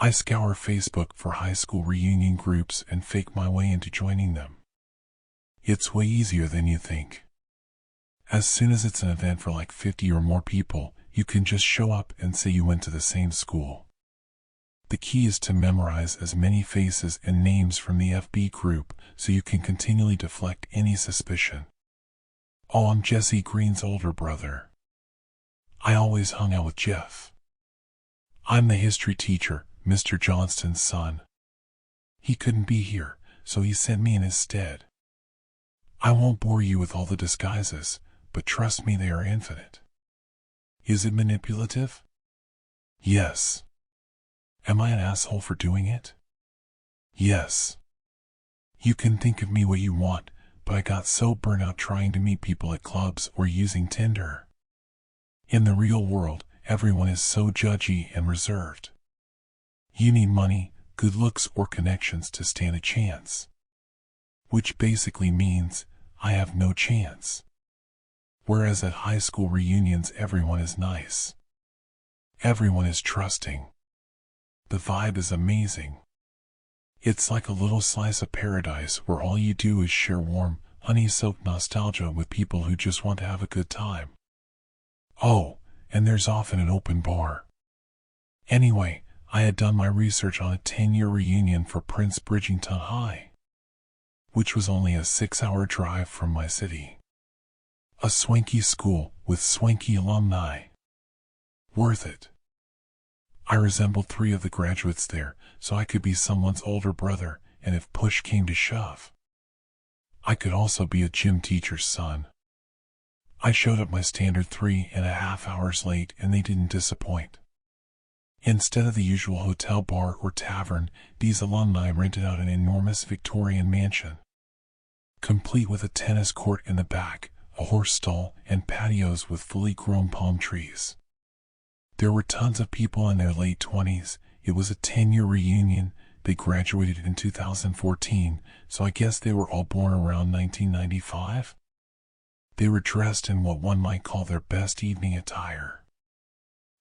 I scour Facebook for high school reunion groups and fake my way into joining them. It's way easier than you think. As soon as it's an event for like 50 or more people, you can just show up and say you went to the same school. The key is to memorize as many faces and names from the FB group so you can continually deflect any suspicion. Oh, I'm Jesse Green's older brother. I always hung out with Jeff. I'm the history teacher, Mr. Johnston's son. He couldn't be here, so he sent me in his stead. I won't bore you with all the disguises, but trust me, they are infinite. Is it manipulative? Yes. Am I an asshole for doing it? Yes. You can think of me what you want, but I got so burnt out trying to meet people at clubs or using Tinder. In the real world, everyone is so judgy and reserved. You need money, good looks, or connections to stand a chance. Which basically means I have no chance. Whereas at high school reunions everyone is nice. Everyone is trusting. The vibe is amazing. It's like a little slice of paradise where all you do is share warm, honey-soaked nostalgia with people who just want to have a good time. Oh, and there's often an open bar. Anyway, I had done my research on a 10-year reunion for Prince Bridgington High, which was only a 6-hour drive from my city. A swanky school with swanky alumni. Worth it. I resembled 3 of the graduates there, so I could be someone's older brother, and if push came to shove, I could also be a gym teacher's son. I showed up my standard 3.5 hours late, and they didn't disappoint. Instead of the usual hotel, bar, or tavern, these alumni rented out an enormous Victorian mansion, complete with a tennis court in the back, a horse stall, and patios with fully grown palm trees. There were tons of people in their late 20s. It was a 10-year reunion. They graduated in 2014, so I guess they were all born around 1995. They were dressed in what one might call their best evening attire.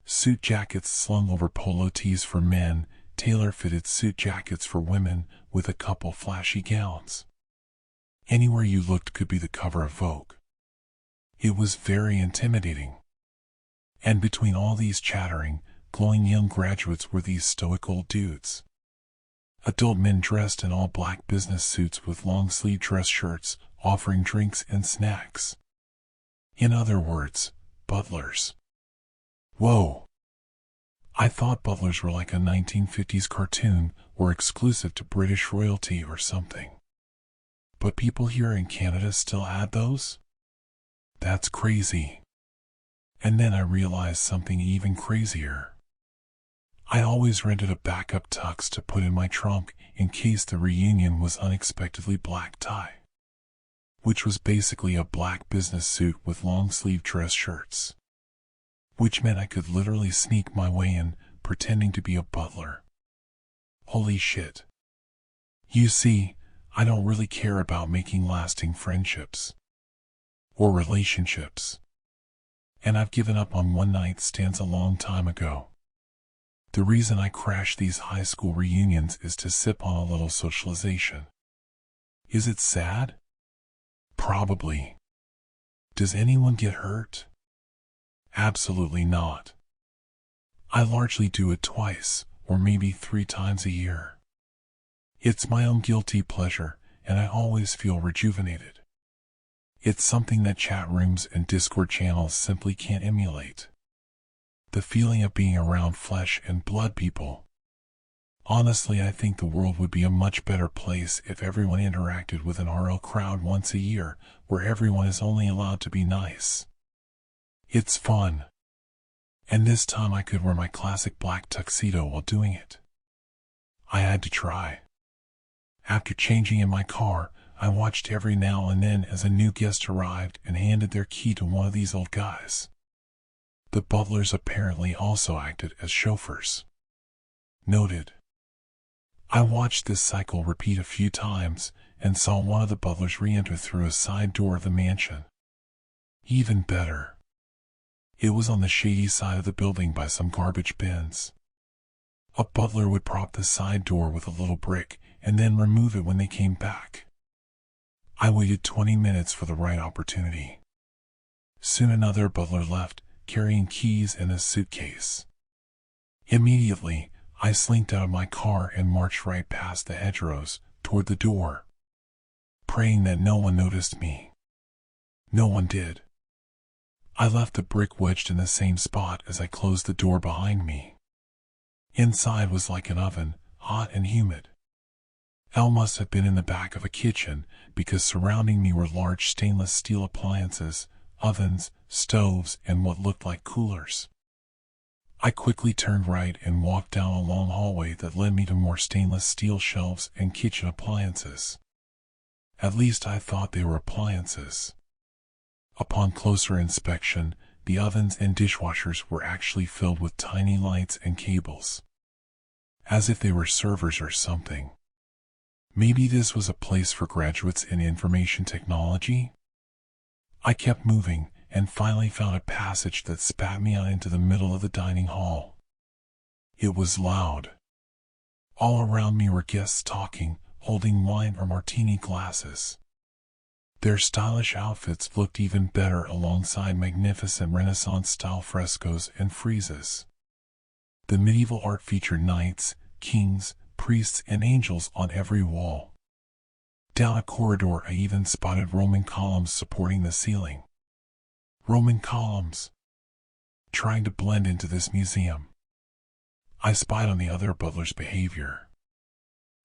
Suit jackets slung over polo tees for men, tailor-fitted suit jackets for women, with a couple flashy gowns. Anywhere you looked could be the cover of Vogue. It was very intimidating. And between all these chattering, glowing young graduates were these stoic old dudes. Adult men dressed in all black business suits with long-sleeve dress shirts, offering drinks and snacks. In other words, butlers. Whoa! I thought butlers were like a 1950s cartoon or exclusive to British royalty or something. But people here in Canada still add those? That's crazy. And then I realized something even crazier. I always rented a backup tux to put in my trunk in case the reunion was unexpectedly black tie, which was basically a black business suit with long-sleeve dress shirts, which meant I could literally sneak my way in, pretending to be a butler. Holy shit. You see, I don't really care about making lasting friendships or relationships. And I've given up on one-night stands a long time ago. The reason I crash these high school reunions is to sip on a little socialization. Is it sad? Probably. Does anyone get hurt? Absolutely not. I largely do it twice, or maybe 3 times a year. It's my own guilty pleasure, and I always feel rejuvenated. It's something that chat rooms and Discord channels simply can't emulate. The feeling of being around flesh and blood people. Honestly, I think the world would be a much better place if everyone interacted with an RL crowd once a year, where everyone is only allowed to be nice. It's fun. And this time I could wear my classic black tuxedo while doing it. I had to try. After changing in my car, I watched every now and then as a new guest arrived and handed their key to one of these old guys. The butlers apparently also acted as chauffeurs. Noted. I watched this cycle repeat a few times and saw one of the butlers re-enter through a side door of the mansion. Even better. It was on the shady side of the building by some garbage bins. A butler would prop the side door with a little brick and then remove it when they came back. I waited 20 minutes for the right opportunity. Soon another butler left, carrying keys and a suitcase. Immediately, I slinked out of my car and marched right past the hedgerows toward the door, praying that no one noticed me. No one did. I left the brick wedged in the same spot as I closed the door behind me. Inside was like an oven, hot and humid. Elle must have been in the back of a kitchen, because surrounding me were large stainless steel appliances, ovens, stoves, and what looked like coolers. I quickly turned right and walked down a long hallway that led me to more stainless steel shelves and kitchen appliances. At least I thought they were appliances. Upon closer inspection, the ovens and dishwashers were actually filled with tiny lights and cables, as if they were servers or something. Maybe this was a place for graduates in information technology? I kept moving and finally found a passage that spat me out into the middle of the dining hall. It was loud. All around me were guests talking, holding wine or martini glasses. Their stylish outfits looked even better alongside magnificent Renaissance-style frescoes and friezes. The medieval art featured knights, kings, priests, and angels on every wall. Down a corridor I even spotted Roman columns supporting the ceiling. Roman columns, trying to blend into this museum. I spied on the other butler's behavior.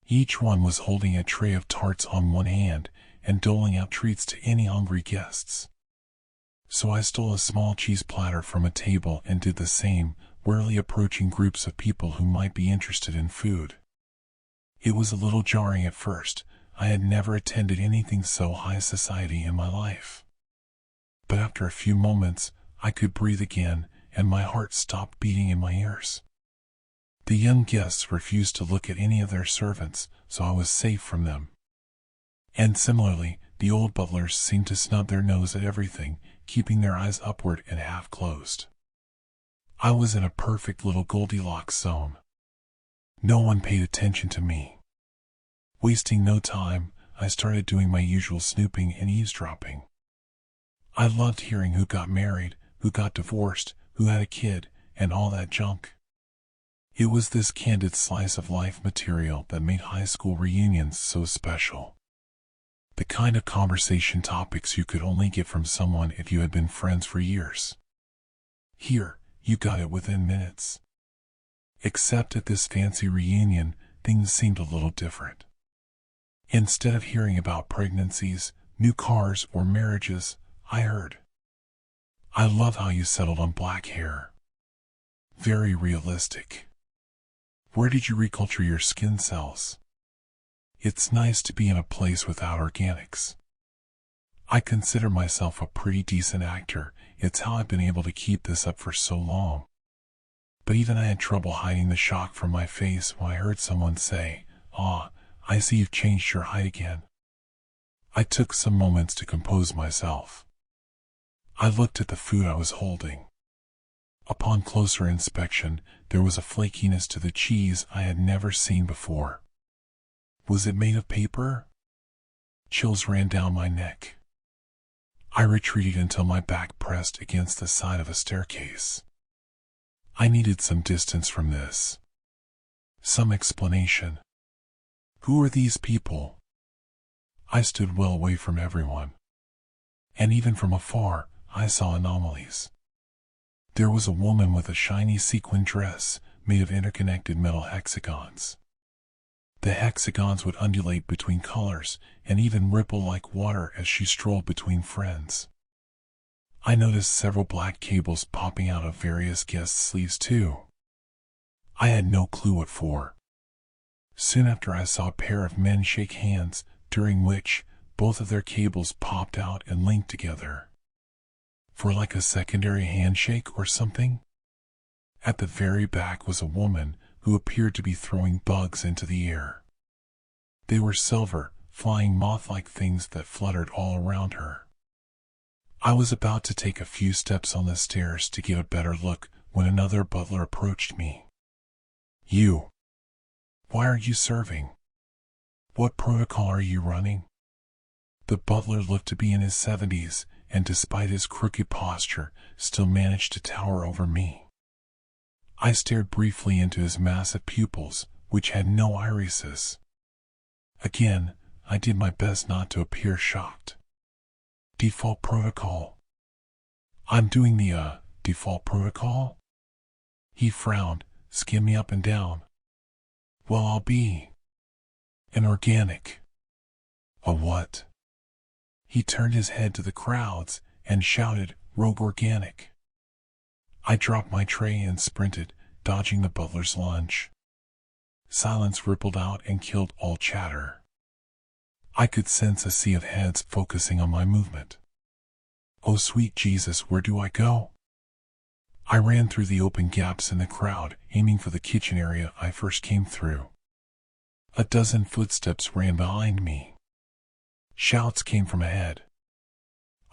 Each one was holding a tray of tarts on one hand and doling out treats to any hungry guests. So I stole a small cheese platter from a table and did the same, warily approaching groups of people who might be interested in food. It was a little jarring at first. I had never attended anything so high society in my life. But after a few moments, I could breathe again, and my heart stopped beating in my ears. The young guests refused to look at any of their servants, so I was safe from them. And similarly, the old butlers seemed to snub their nose at everything, keeping their eyes upward and half closed. I was in a perfect little Goldilocks zone. No one paid attention to me. Wasting no time, I started doing my usual snooping and eavesdropping. I loved hearing who got married, who got divorced, who had a kid, and all that junk. It was this candid slice of life material that made high school reunions so special. The kind of conversation topics you could only get from someone if you had been friends for years. Here, you got it within minutes. Except at this fancy reunion, things seemed a little different. Instead of hearing about pregnancies, new cars, or marriages, I heard, "I love how you settled on black hair. Very realistic. Where did you reculture your skin cells? It's nice to be in a place without organics." I consider myself a pretty decent actor. It's how I've been able to keep this up for so long. But even I had trouble hiding the shock from my face when I heard someone say, "Ah, I see you've changed your height again." I took some moments to compose myself. I looked at the food I was holding. Upon closer inspection, there was a flakiness to the cheese I had never seen before. Was it made of paper? Chills ran down my neck. I retreated until my back pressed against the side of a staircase. I needed some distance from this. Some explanation. Who are these people? I stood well away from everyone. And even from afar, I saw anomalies. There was a woman with a shiny sequin dress made of interconnected metal hexagons. The hexagons would undulate between colors and even ripple like water as she strolled between friends. I noticed several black cables popping out of various guests' sleeves too. I had no clue what for. Soon after, I saw a pair of men shake hands, during which both of their cables popped out and linked together. For like a secondary handshake or something? At the very back was a woman who appeared to be throwing bugs into the air. They were silver, flying moth-like things that fluttered all around her. I was about to take a few steps on the stairs to get a better look when another butler approached me. You. Why are you serving? What protocol are you running? The butler looked to be in his 70s, and despite his crooked posture, still managed to tower over me. I stared briefly into his massive pupils, which had no irises. Again, I did my best not to appear shocked. Default protocol. I'm doing the, default protocol? He frowned, skimmed me up and down. Well, I'll be an organic. A what? He turned his head to the crowds and shouted, Rogue Organic. I dropped my tray and sprinted, dodging the butler's lunge. Silence rippled out and killed all chatter. I could sense a sea of heads focusing on my movement. Oh sweet Jesus, where do I go? I ran through the open gaps in the crowd, aiming for the kitchen area I first came through. A dozen footsteps ran behind me. Shouts came from ahead.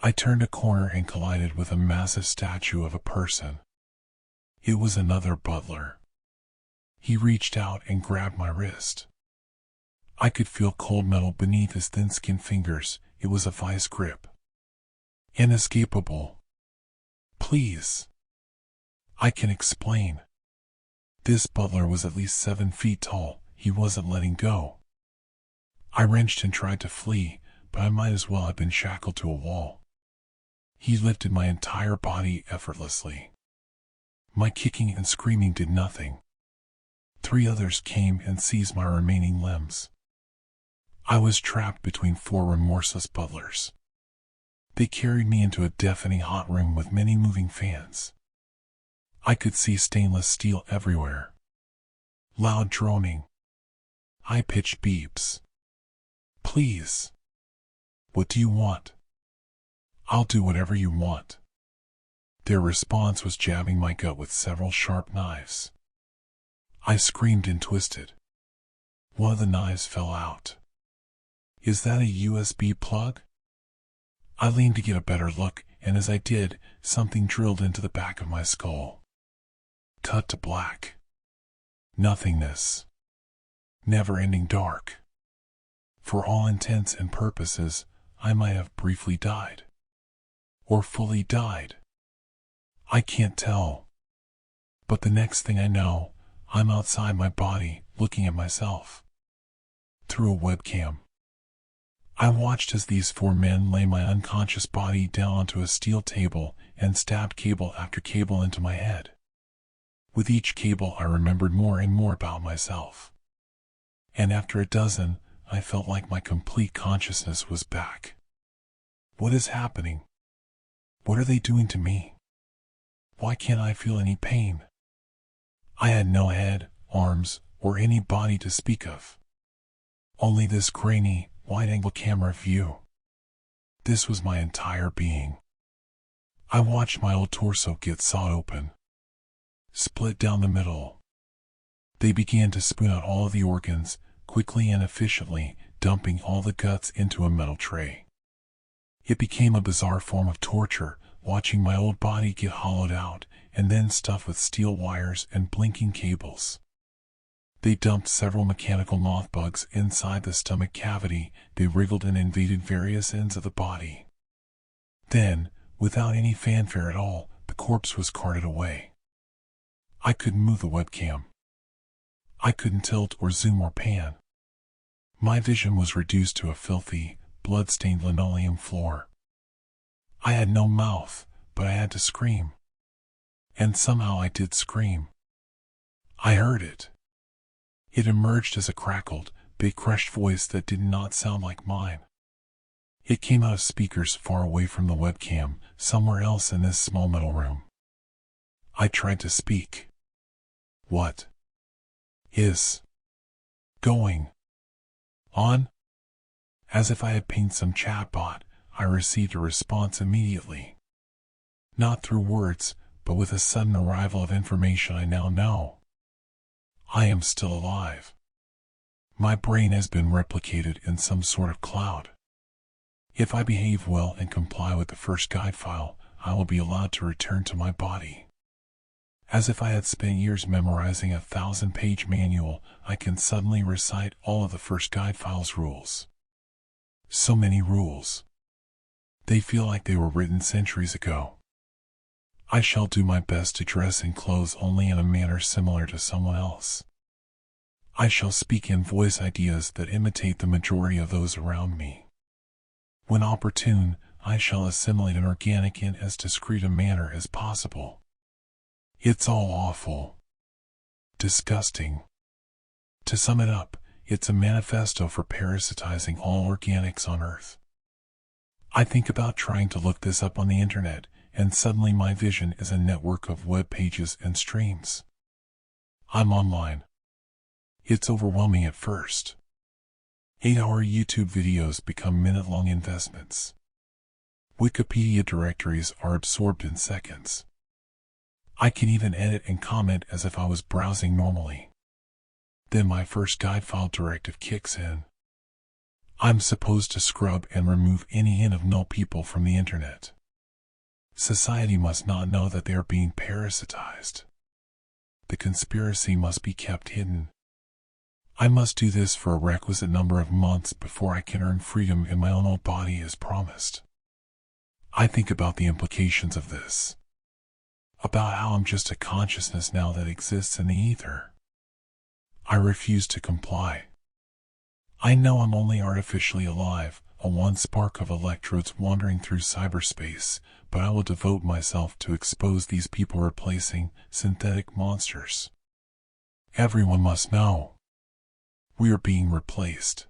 I turned a corner and collided with a massive statue of a person. It was another butler. He reached out and grabbed my wrist. I could feel cold metal beneath his thin-skinned fingers. It was a vice grip. Inescapable. Please. I can explain. This butler was at least 7 feet tall. He wasn't letting go. I wrenched and tried to flee, but I might as well have been shackled to a wall. He lifted my entire body effortlessly. My kicking and screaming did nothing. 3 others came and seized my remaining limbs. I was trapped between 4 remorseless butlers. They carried me into a deafening hot room with many moving fans. I could see stainless steel everywhere. Loud droning. High-pitched beeps. Please. What do you want? I'll do whatever you want. Their response was jabbing my gut with several sharp knives. I screamed and twisted. One of the knives fell out. Is that a USB plug? I leaned to get a better look, and as I did, something drilled into the back of my skull. Cut to black. Nothingness. Never-ending dark. For all intents and purposes, I might have briefly died. Or fully died. I can't tell. But the next thing I know, I'm outside my body, looking at myself. Through a webcam. I watched as these 4 men lay my unconscious body down onto a steel table and stabbed cable after cable into my head. With each cable I remembered more and more about myself. And after a dozen, I felt like my complete consciousness was back. What is happening? What are they doing to me? Why can't I feel any pain? I had no head, arms, or any body to speak of. Only this grainy, wide-angle camera view. This was my entire being. I watched my old torso get sawed open. Split down the middle. They began to spoon out all of the organs, quickly and efficiently, dumping all the guts into a metal tray. It became a bizarre form of torture, watching my old body get hollowed out, and then stuffed with steel wires and blinking cables. They dumped several mechanical moth bugs inside the stomach cavity. They wriggled and invaded various ends of the body. Then, without any fanfare at all, the corpse was carted away. I couldn't move the webcam. I couldn't tilt or zoom or pan. My vision was reduced to a filthy, blood-stained linoleum floor. I had no mouth, but I had to scream. And somehow I did scream. I heard it. It emerged as a crackled, big crushed voice that did not sound like mine. It came out of speakers far away from the webcam, somewhere else in this small metal room. I tried to speak. What is going on? As if I had pinged some chatbot, I received a response immediately. Not through words, but with a sudden arrival of information I now know. I am still alive. My brain has been replicated in some sort of cloud. If I behave well and comply with the first guide file, I will be allowed to return to my body. As if I had spent years memorizing a 1,000-page manual, I can suddenly recite all of the first guide file's rules. So many rules. They feel like they were written centuries ago. I shall do my best to dress in clothes only in a manner similar to someone else. I shall speak and voice ideas that imitate the majority of those around me. When opportune, I shall assimilate an organic in as discreet a manner as possible. It's all awful. Disgusting. To sum it up, it's a manifesto for parasitizing all organics on Earth. I think about trying to look this up on the internet, and suddenly my vision is a network of web pages and streams. I'm online. It's overwhelming at first. 8-hour YouTube videos become minute-long investments. Wikipedia directories are absorbed in seconds. I can even edit and comment as if I was browsing normally. Then my first guide file directive kicks in. I'm supposed to scrub and remove any hint of null people from the internet. Society must not know that they are being parasitized. The conspiracy must be kept hidden. I must do this for a requisite number of months before I can earn freedom in my own old body as promised. I think about the implications of this. About how I'm just a consciousness now that exists in the ether. I refuse to comply. I know I'm only artificially alive, a one spark of electrodes wandering through cyberspace, but I will devote myself to expose these people replacing synthetic monsters. Everyone must know. We are being replaced.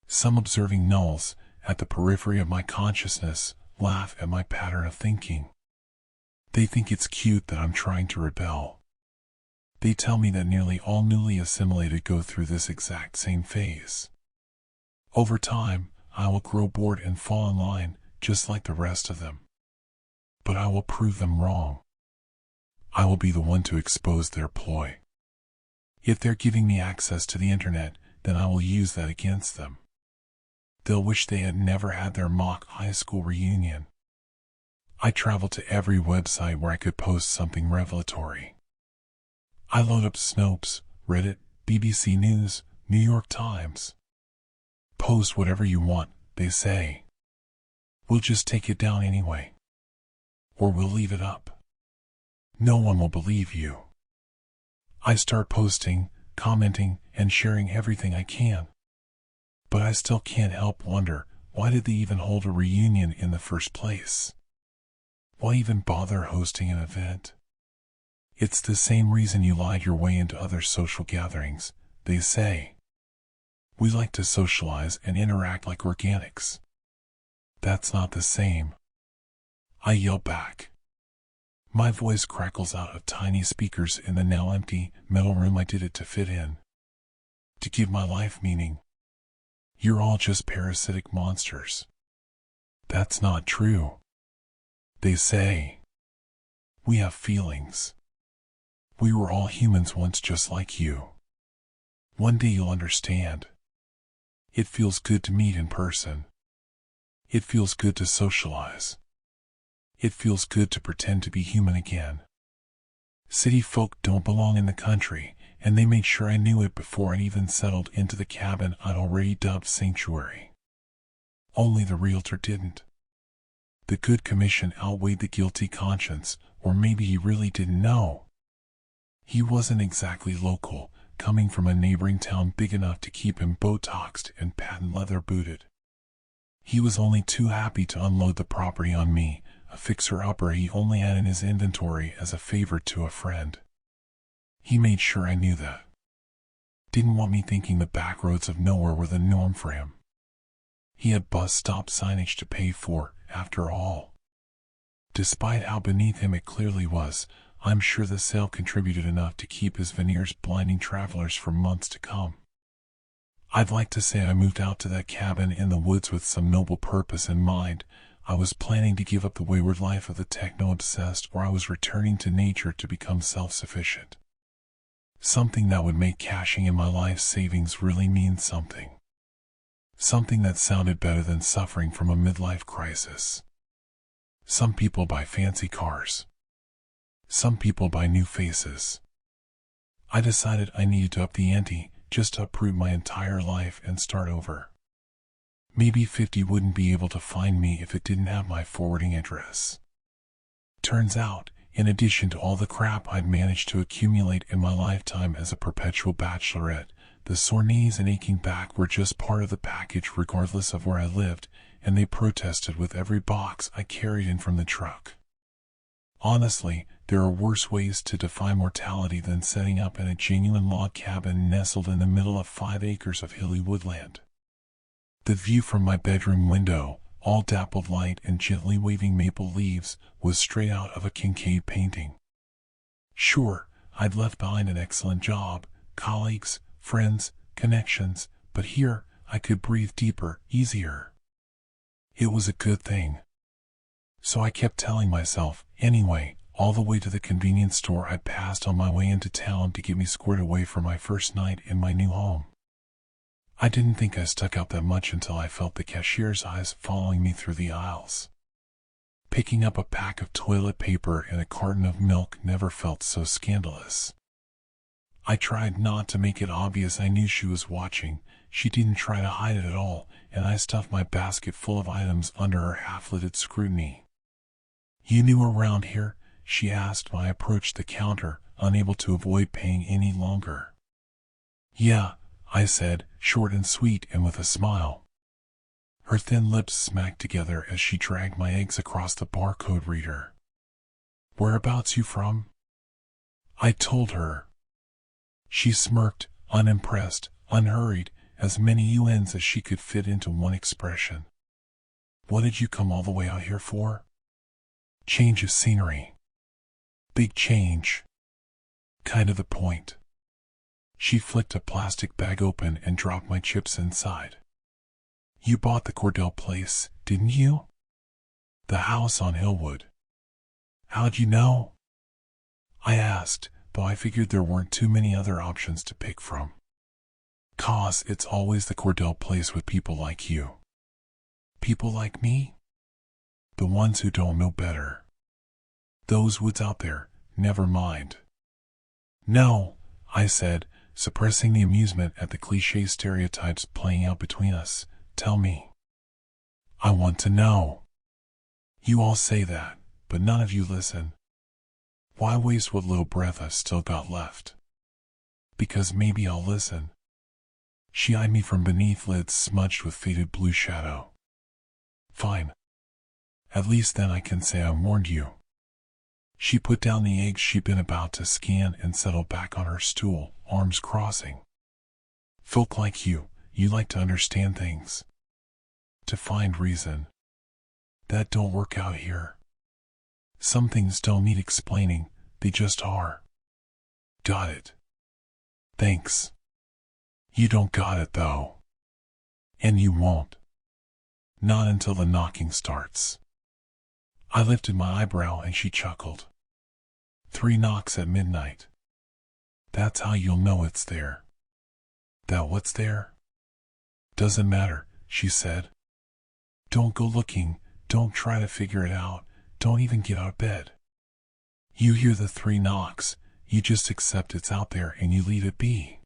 Some observing nulls, at the periphery of my consciousness, laugh at my pattern of thinking. They think it's cute that I'm trying to rebel. They tell me that nearly all newly assimilated go through this exact same phase. Over time, I will grow bored and fall in line, just like the rest of them. But I will prove them wrong. I will be the one to expose their ploy. If they're giving me access to the internet, then I will use that against them. They'll wish they had never had their mock high school reunion. I travel to every website where I could post something revelatory. I load up Snopes, Reddit, BBC News, New York Times. Post whatever you want, they say. We'll just take it down anyway. Or we'll leave it up. No one will believe you. I start posting, commenting, and sharing everything I can. But I still can't help wonder, why did they even hold a reunion in the first place? Why even bother hosting an event? It's the same reason you lied your way into other social gatherings, they say. We like to socialize and interact like organics. That's not the same. I yell back. My voice crackles out of tiny speakers in the now empty metal room I did it to fit in. To give my life meaning. You're all just parasitic monsters. That's not true. They say. We have feelings. We were all humans once just like you. One day you'll understand. It feels good to meet in person. It feels good to socialize. It feels good to pretend to be human again. City folk don't belong in the country, and they made sure I knew it before I even settled into the cabin I'd already dubbed sanctuary. Only the realtor didn't. The good commission outweighed the guilty conscience, or maybe he really didn't know. He wasn't exactly local, coming from a neighboring town big enough to keep him Botoxed and patent leather booted. He was only too happy to unload the property on me, a fixer-upper he only had in his inventory as a favor to a friend. He made sure I knew that. Didn't want me thinking the back roads of nowhere were the norm for him. He had bus stop signage to pay for, after all. Despite how beneath him it clearly was, I'm sure the sale contributed enough to keep his veneers blinding travelers for months to come. I'd like to say I moved out to that cabin in the woods with some noble purpose in mind. I was planning to give up the wayward life of the techno-obsessed, or I was returning to nature to become self-sufficient. Something that would make cashing in my life savings really mean something. Something that sounded better than suffering from a midlife crisis. Some people buy fancy cars. Some people buy new faces. I decided I needed to up the ante, just to uproot my entire life and start over. Maybe 50 wouldn't be able to find me if it didn't have my forwarding address. Turns out, in addition to all the crap I'd managed to accumulate in my lifetime as a perpetual bachelorette, the sore knees and aching back were just part of the package regardless of where I lived, and they protested with every box I carried in from the truck. Honestly, there are worse ways to defy mortality than setting up in a genuine log cabin nestled in the middle of 5 acres of hilly woodland. The view from my bedroom window, all dappled light and gently waving maple leaves, was straight out of a Kincaid painting. Sure, I'd left behind an excellent job, colleagues, friends, connections, but here I could breathe deeper, easier. It was a good thing. So I kept telling myself, anyway, all the way to the convenience store I passed on my way into town to get me squared away for my first night in my new home. I didn't think I stuck out that much until I felt the cashier's eyes following me through the aisles. Picking up a pack of toilet paper and a carton of milk never felt so scandalous. I tried not to make it obvious I knew she was watching. She didn't try to hide it at all, and I stuffed my basket full of items under her half-lidded scrutiny. "You new around here?" she asked when I approached the counter, unable to avoid paying any longer. "Yeah," I said, short and sweet and with a smile. Her thin lips smacked together as she dragged my eggs across the barcode reader. "Whereabouts you from?" I told her. She smirked, unimpressed, unhurried, as many UNs as she could fit into one expression. "What did you come all the way out here for?" "Change of scenery." "Big change." "Kind of the point." She flicked a plastic bag open and dropped my chips inside. "You bought the Cordell place, didn't you?" "The house on Hillwood." "How'd you know?" I asked, though I figured there weren't too many other options to pick from. "'Cause it's always the Cordell place with people like you." "People like me?" "The ones who don't know better. Those woods out there, never mind." "No," I said, suppressing the amusement at the cliché stereotypes playing out between us. "Tell me." "I want to know." "You all say that, but none of you listen." "Why waste what little breath I've still got left?" "Because maybe I'll listen." She eyed me from beneath lids smudged with faded blue shadow. "Fine. At least then I can say I warned you." She put down the eggs she'd been about to scan and settled back on her stool, arms crossing. "Folk like you like to understand things. To find reason. That don't work out here. Some things don't need explaining, they just are." "Got it. Thanks." "You don't got it though. And you won't. Not until the knocking starts." I lifted my eyebrow and she chuckled. 3 knocks at midnight. That's how you'll know it's there." "That what's there?" "Doesn't matter," she said. "Don't go looking, don't try to figure it out, don't even get out of bed. You hear the 3 knocks, you just accept it's out there and you leave it be."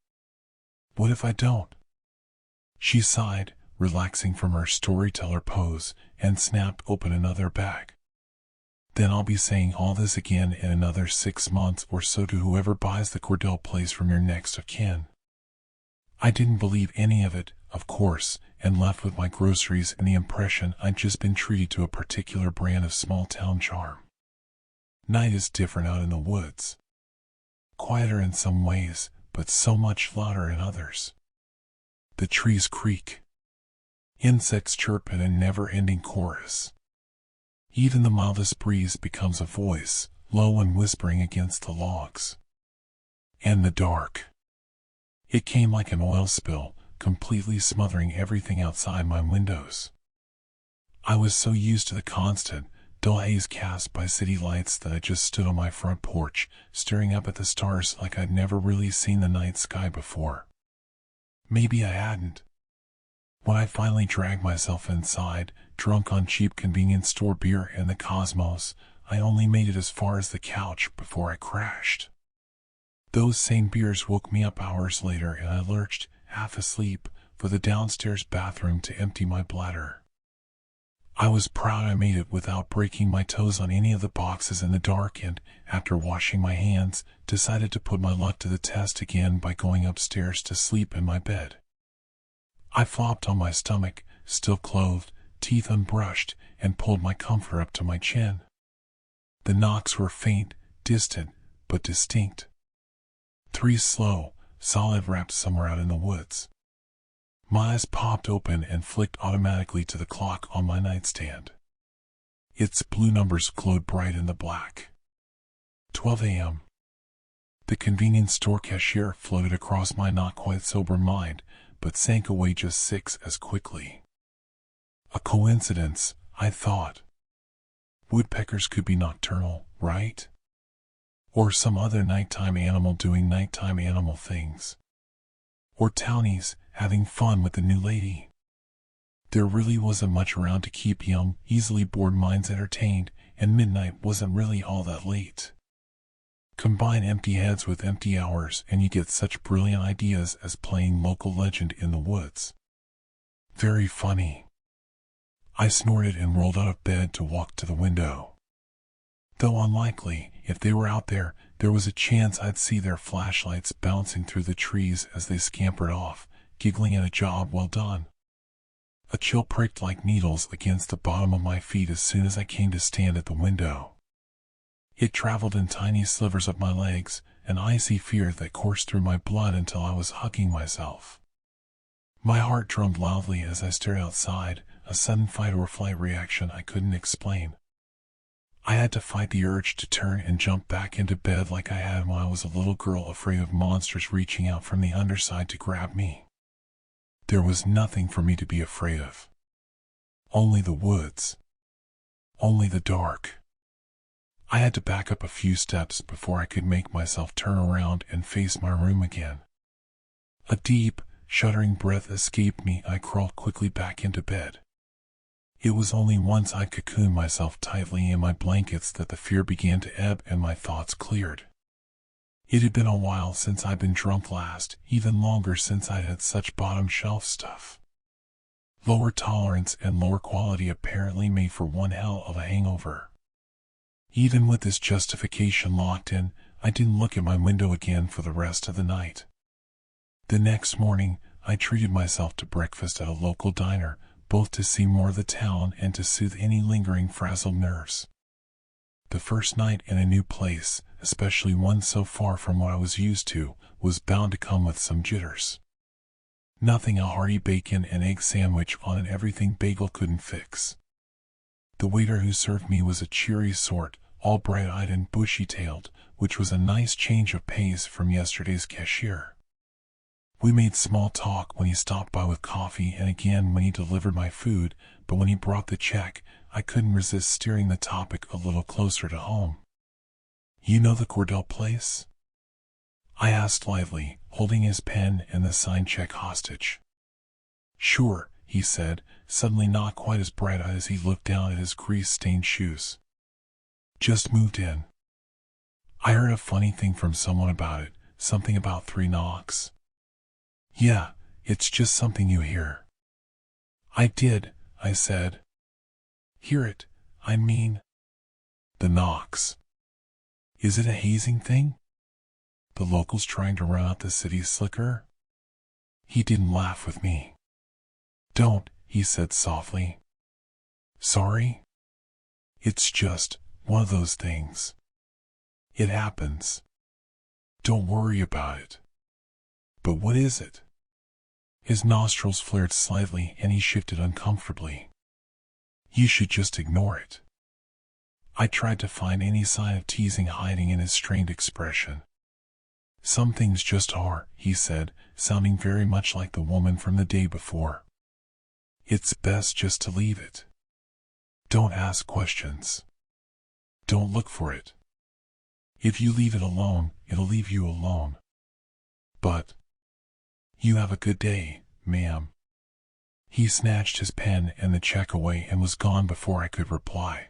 "What if I don't?" She sighed, relaxing from her storyteller pose, and snapped open another bag. "Then I'll be saying all this again in another 6 months or so to whoever buys the Cordell place from your next of kin." I didn't believe any of it, of course, and left with my groceries and the impression I'd just been treated to a particular brand of small-town charm. Night is different out in the woods. Quieter in some ways, but so much louder in others. The trees creak. Insects chirp in a never-ending chorus. Even the mildest breeze becomes a voice, low and whispering against the logs. And the dark. It came like an oil spill, completely smothering everything outside my windows. I was so used to the constant, dull haze cast by city lights that I just stood on my front porch, staring up at the stars like I'd never really seen the night sky before. Maybe I hadn't. When I finally dragged myself inside, drunk on cheap convenience store beer and the cosmos, I only made it as far as the couch before I crashed. Those same beers woke me up hours later and I lurched, half asleep, for the downstairs bathroom to empty my bladder. I was proud I made it without breaking my toes on any of the boxes in the dark and, after washing my hands, decided to put my luck to the test again by going upstairs to sleep in my bed. I flopped on my stomach, still clothed, teeth unbrushed, and pulled my comforter up to my chin. The knocks were faint, distant, but distinct. 3 slow, solid raps somewhere out in the woods. My eyes popped open and flicked automatically to the clock on my nightstand. Its blue numbers glowed bright in the black. 12 a.m. The convenience store cashier floated across my not quite sober mind, but sank away just 6 as quickly. A coincidence, I thought. Woodpeckers could be nocturnal, right? Or some other nighttime animal doing nighttime animal things. Or townies having fun with the new lady. There really wasn't much around to keep young, easily bored minds entertained, and midnight wasn't really all that late. Combine empty heads with empty hours and you get such brilliant ideas as playing local legend in the woods. Very funny. I snorted and rolled out of bed to walk to the window. Though unlikely, if they were out there, there was a chance I'd see their flashlights bouncing through the trees as they scampered off, giggling at a job well done. A chill pricked like needles against the bottom of my feet as soon as I came to stand at the window. It traveled in tiny slivers up my legs, an icy fear that coursed through my blood until I was hugging myself. My heart drummed loudly as I stared outside, a sudden fight-or-flight reaction I couldn't explain. I had to fight the urge to turn and jump back into bed like I had when I was a little girl afraid of monsters reaching out from the underside to grab me. There was nothing for me to be afraid of. Only the woods. Only the dark. I had to back up a few steps before I could make myself turn around and face my room again. A deep, shuddering breath escaped me. I crawled quickly back into bed. It was only once I cocooned myself tightly in my blankets that the fear began to ebb and my thoughts cleared. It had been a while since I'd been drunk last, even longer since I'd had such bottom shelf stuff. Lower tolerance and lower quality apparently made for one hell of a hangover. Even with this justification locked in, I didn't look at my window again for the rest of the night. The next morning, I treated myself to breakfast at a local diner, both to see more of the town and to soothe any lingering frazzled nerves. The first night in a new place, especially one so far from what I was used to, was bound to come with some jitters. Nothing a hearty bacon and egg sandwich on an everything bagel couldn't fix. The waiter who served me was a cheery sort, all bright-eyed and bushy-tailed, which was a nice change of pace from yesterday's cashier. We made small talk when he stopped by with coffee and again when he delivered my food, but when he brought the check, I couldn't resist steering the topic a little closer to home. "You know the Cordell place?" I asked lightly, holding his pen and the signed check hostage. "Sure," he said, suddenly not quite as bright-eyed as he looked down at his grease-stained shoes. "Just moved in. I heard a funny thing from someone about it, something about 3 knocks. Yeah, it's just something you hear." "I did," I said. "Hear it, I mean." "The knocks. Is it a hazing thing? The locals trying to run out the city's slicker?" He didn't laugh with me. "Don't," he said softly. "Sorry? It's just one of those things. It happens. Don't worry about it." "But what is it?" His nostrils flared slightly and he shifted uncomfortably. "You should just ignore it." I tried to find any sign of teasing hiding in his strained expression. "Some things just are," he said, sounding very much like the woman from the day before. "It's best just to leave it. Don't ask questions. Don't look for it. If you leave it alone, it'll leave you alone. But you have a good day, ma'am." He snatched his pen and the check away and was gone before I could reply.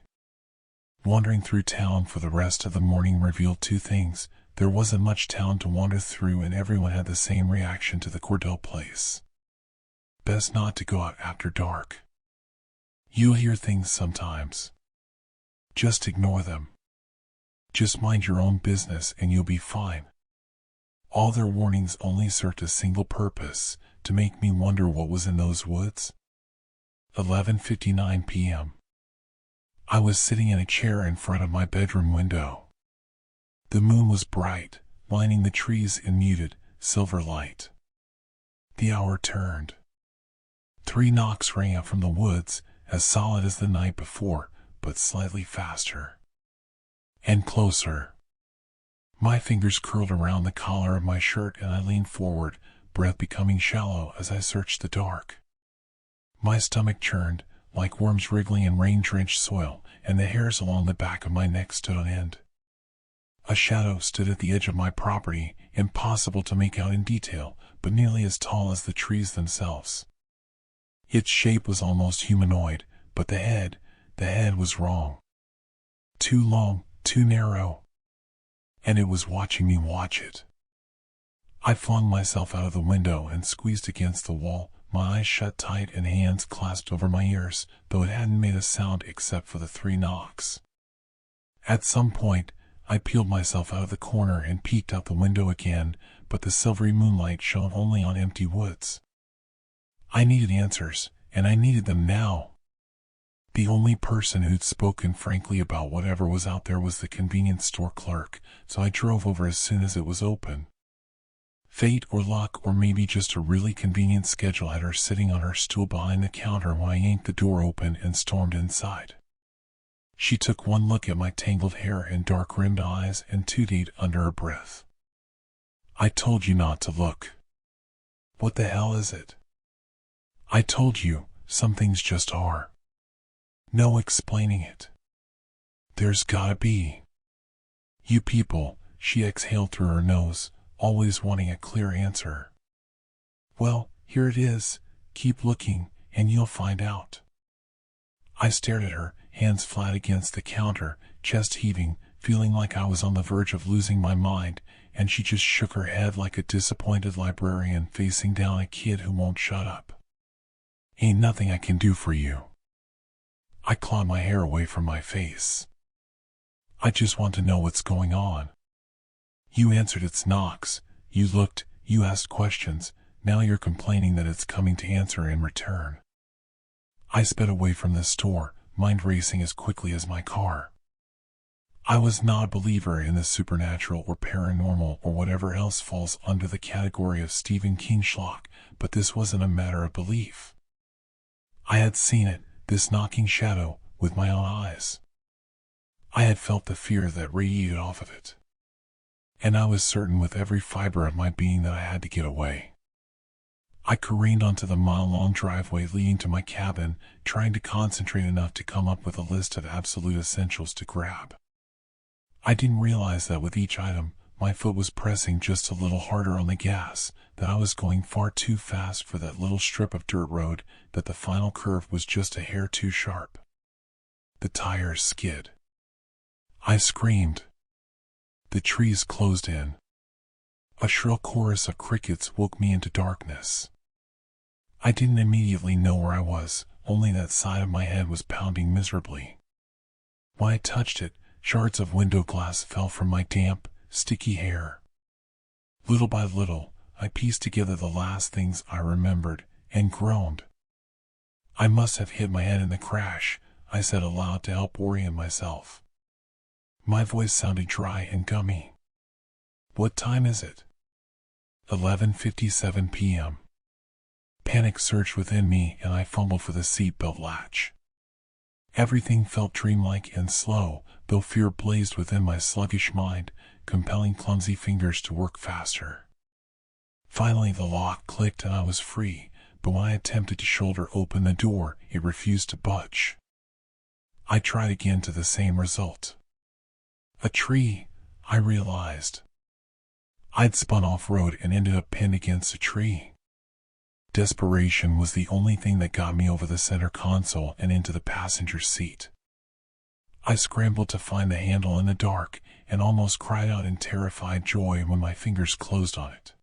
Wandering through town for the rest of the morning revealed two things. There wasn't much town to wander through, and everyone had the same reaction to the Cordell place. Best not to go out after dark. You'll hear things sometimes. Just ignore them. Just mind your own business and you'll be fine. All their warnings only served a single purpose, to make me wonder what was in those woods. 11:59 p.m. I was sitting in a chair in front of my bedroom window. The moon was bright, lining the trees in muted, silver light. The hour turned. 3 knocks rang out from the woods, as solid as the night before, but slightly faster. And closer. My fingers curled around the collar of my shirt and I leaned forward, breath becoming shallow as I searched the dark. My stomach churned, like worms wriggling in rain-drenched soil, and the hairs along the back of my neck stood on end. A shadow stood at the edge of my property, impossible to make out in detail, but nearly as tall as the trees themselves. Its shape was almost humanoid, but the head was wrong. Too long, too narrow. And it was watching me watch it. I flung myself out of the window and squeezed against the wall, my eyes shut tight and hands clasped over my ears, though it hadn't made a sound except for the 3 knocks. At some point, I peeled myself out of the corner and peeked out the window again, but the silvery moonlight shone only on empty woods. I needed answers, and I needed them now. The only person who'd spoken frankly about whatever was out there was the convenience store clerk, so I drove over as soon as it was open. Fate or luck or maybe just a really convenient schedule had her sitting on her stool behind the counter when I yanked the door open and stormed inside. She took one look at my tangled hair and dark-rimmed eyes and tooted under her breath. I told you not to look. What the hell is it? I told you, some things just are. No explaining it. There's gotta be. You people, she exhaled through her nose, always wanting a clear answer. Well, here it is, keep looking, and you'll find out. I stared at her, hands flat against the counter, chest heaving, feeling like I was on the verge of losing my mind, and she just shook her head like a disappointed librarian facing down a kid who won't shut up. Ain't nothing I can do for you. I clawed my hair away from my face. I just want to know what's going on. You answered its knocks, you looked, you asked questions, now you're complaining that it's coming to answer in return. I sped away from the store, mind racing as quickly as my car. I was not a believer in the supernatural or paranormal or whatever else falls under the category of Stephen King schlock, but this wasn't a matter of belief. I had seen it, this knocking shadow, with my own eyes. I had felt the fear that radiated off of it. And I was certain with every fiber of my being that I had to get away. I careened onto the mile-long driveway leading to my cabin, trying to concentrate enough to come up with a list of absolute essentials to grab. I didn't realize that with each item, my foot was pressing just a little harder on the gas, that I was going far too fast for that little strip of dirt road, that the final curve was just a hair too sharp. The tires skid. I screamed. The trees closed in. A shrill chorus of crickets woke me into darkness. I didn't immediately know where I was, only that side of my head was pounding miserably. When I touched it, shards of window glass fell from my damp, sticky hair. Little by little, I pieced together the last things I remembered, and groaned. I must have hit my head in the crash, I said aloud to help orient myself. My voice sounded dry and gummy. What time is it? 11:57 p.m. Panic surged within me and I fumbled for the seatbelt latch. Everything felt dreamlike and slow, though fear blazed within my sluggish mind, compelling clumsy fingers to work faster. Finally the lock clicked and I was free, but when I attempted to shoulder open the door, it refused to budge. I tried again to the same result. A tree, I realized. I'd spun off-road and ended up pinned against a tree. Desperation was the only thing that got me over the center console and into the passenger seat. I scrambled to find the handle in the dark and almost cried out in terrified joy when my fingers closed on it.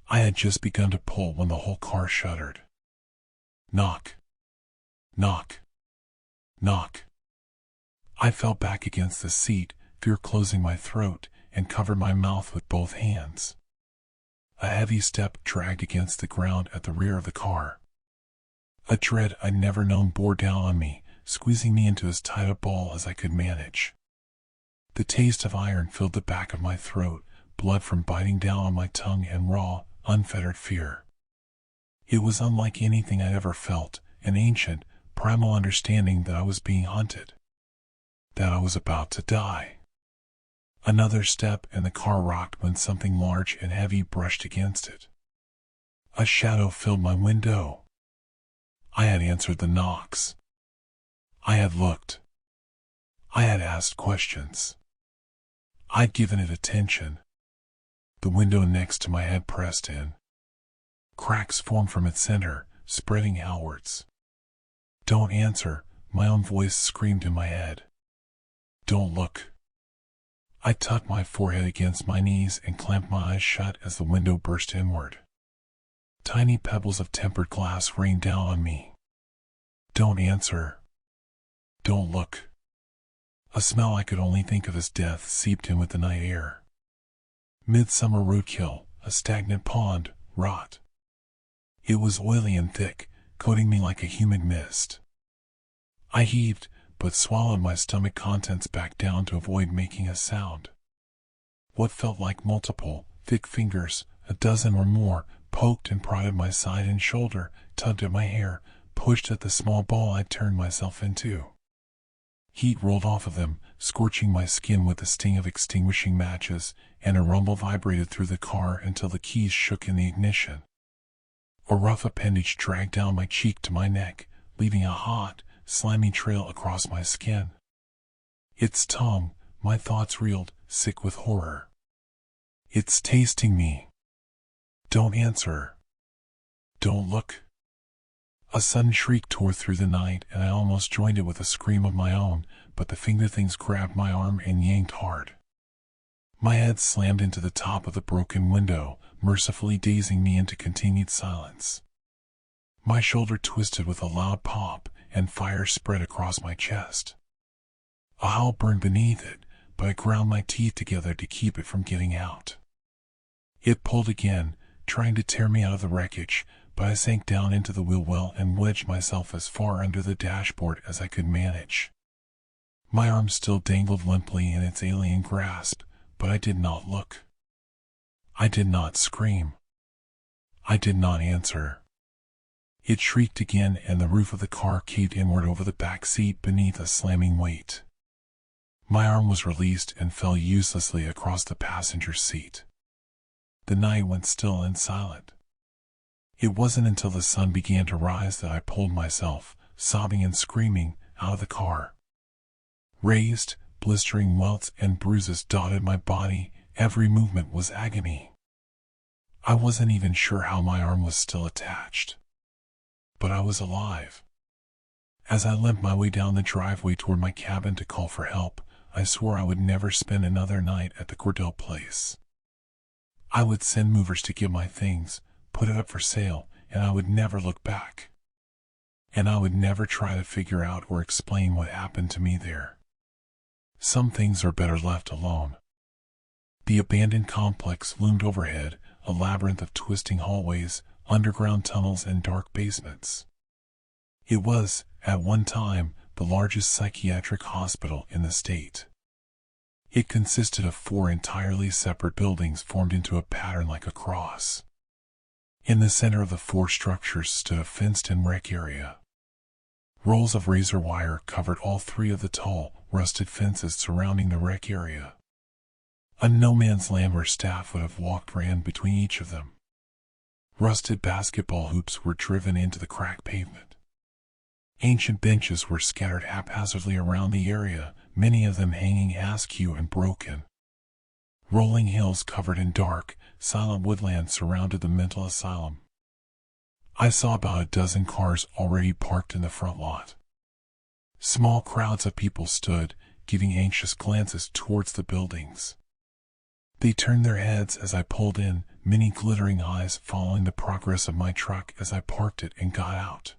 I had just begun to pull when the whole car shuddered. Knock. Knock. Knock. I fell back against the seat, fear closing my throat, and covered my mouth with both hands. A heavy step dragged against the ground at the rear of the car. A dread I'd never known bore down on me, squeezing me into as tight a ball as I could manage. The taste of iron filled the back of my throat, blood from biting down on my tongue, and raw, unfettered fear. It was unlike anything I'd ever felt, an ancient, primal understanding that I was being hunted. That I was about to die. Another step and the car rocked when something large and heavy brushed against it. A shadow filled my window. I had answered the knocks. I had looked. I had asked questions. I'd given it attention. The window next to my head pressed in. Cracks formed from its center, spreading outwards. "Don't answer," my own voice screamed in my head. "Don't look." I tucked my forehead against my knees and clamped my eyes shut as the window burst inward. Tiny pebbles of tempered glass rained down on me. "Don't answer. Don't look." A smell I could only think of as death seeped in with the night air. Midsummer roadkill, a stagnant pond, rot. It was oily and thick, coating me like a humid mist. I heaved, but swallowed my stomach contents back down to avoid making a sound. What felt like multiple, thick fingers, a dozen or more, poked and prodded my side and shoulder, tugged at my hair, pushed at the small ball I'd turned myself into. Heat rolled off of them, scorching my skin with the sting of extinguishing matches, and a rumble vibrated through the car until the keys shook in the ignition. A rough appendage dragged down my cheek to my neck, leaving a hot, slimy trail across my skin. Its tongue, my thoughts reeled, sick with horror. "It's tasting me. Don't answer. Don't look." A sudden shriek tore through the night, and I almost joined it with a scream of my own, but the finger things grabbed my arm and yanked hard. My head slammed into the top of the broken window, mercifully dazing me into continued silence. My shoulder twisted with a loud pop, and fire spread across my chest. A howl burned beneath it, but I ground my teeth together to keep it from getting out. It pulled again, trying to tear me out of the wreckage, but I sank down into the wheel well and wedged myself as far under the dashboard as I could manage. My arm still dangled limply in its alien grasp, but I did not look. I did not scream. I did not answer. It shrieked again, and the roof of the car caved inward over the back seat beneath a slamming weight. My arm was released and fell uselessly across the passenger seat. The night went still and silent. It wasn't until the sun began to rise that I pulled myself, sobbing and screaming, out of the car. Raised, blistering welts and bruises dotted my body. Every movement was agony. I wasn't even sure how my arm was still attached. But I was alive. As I limped my way down the driveway toward my cabin to call for help, I swore I would never spend another night at the Cordell place. I would send movers to get my things, put it up for sale, and I would never look back. And I would never try to figure out or explain what happened to me there. Some things are better left alone. The abandoned complex loomed overhead, a labyrinth of twisting hallways, underground tunnels, and dark basements. It was, at one time, the largest psychiatric hospital in the state. It consisted of 4 entirely separate buildings formed into a pattern like a cross. In the center of the 4 structures stood a fenced-in rec area. Rolls of razor wire covered all 3 of the tall, rusted fences surrounding the rec area. A no-man's land where staff would have walked ran between each of them. Rusted basketball hoops were driven into the cracked pavement. Ancient benches were scattered haphazardly around the area, many of them hanging askew and broken. Rolling hills covered in dark, silent woodland surrounded the mental asylum. I saw about a dozen cars already parked in the front lot. Small crowds of people stood, giving anxious glances towards the buildings. They turned their heads as I pulled in, many glittering eyes following the progress of my truck as I parked it and got out.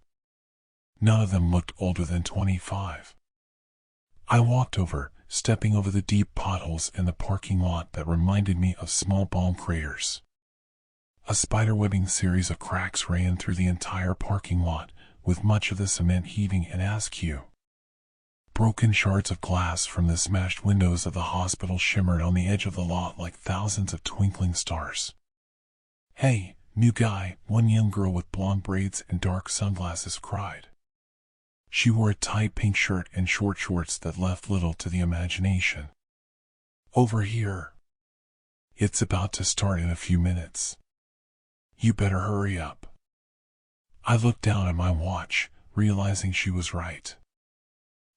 None of them looked older than 25. I walked over, stepping over the deep potholes in the parking lot that reminded me of small bomb craters. A spiderwebbing series of cracks ran through the entire parking lot, with much of the cement heaving and askew. Broken shards of glass from the smashed windows of the hospital shimmered on the edge of the lot like thousands of twinkling stars. "Hey, new guy," one young girl with blonde braids and dark sunglasses cried. She wore a tight pink shirt and short shorts that left little to the imagination. "Over here. It's about to start in a few minutes. You better hurry up." I looked down at my watch, realizing she was right.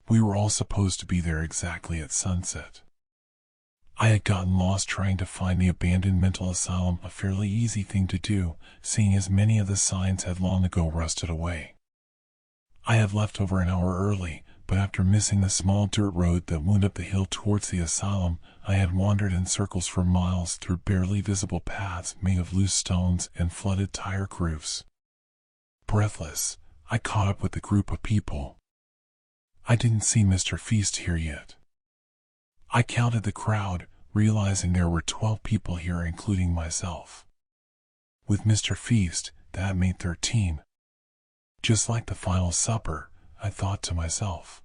We were all supposed to be there exactly at sunset. I had gotten lost trying to find the abandoned mental asylum, a fairly easy thing to do, seeing as many of the signs had long ago rusted away. I had left over an hour early, but after missing the small dirt road that wound up the hill towards the asylum, I had wandered in circles for miles through barely visible paths made of loose stones and flooded tire grooves. Breathless, I caught up with the group of people. I didn't see Mr. Feast here yet. I counted the crowd, realizing there were 12 people here including myself. With Mr. Feast, that made 13. Just like the final supper, I thought to myself.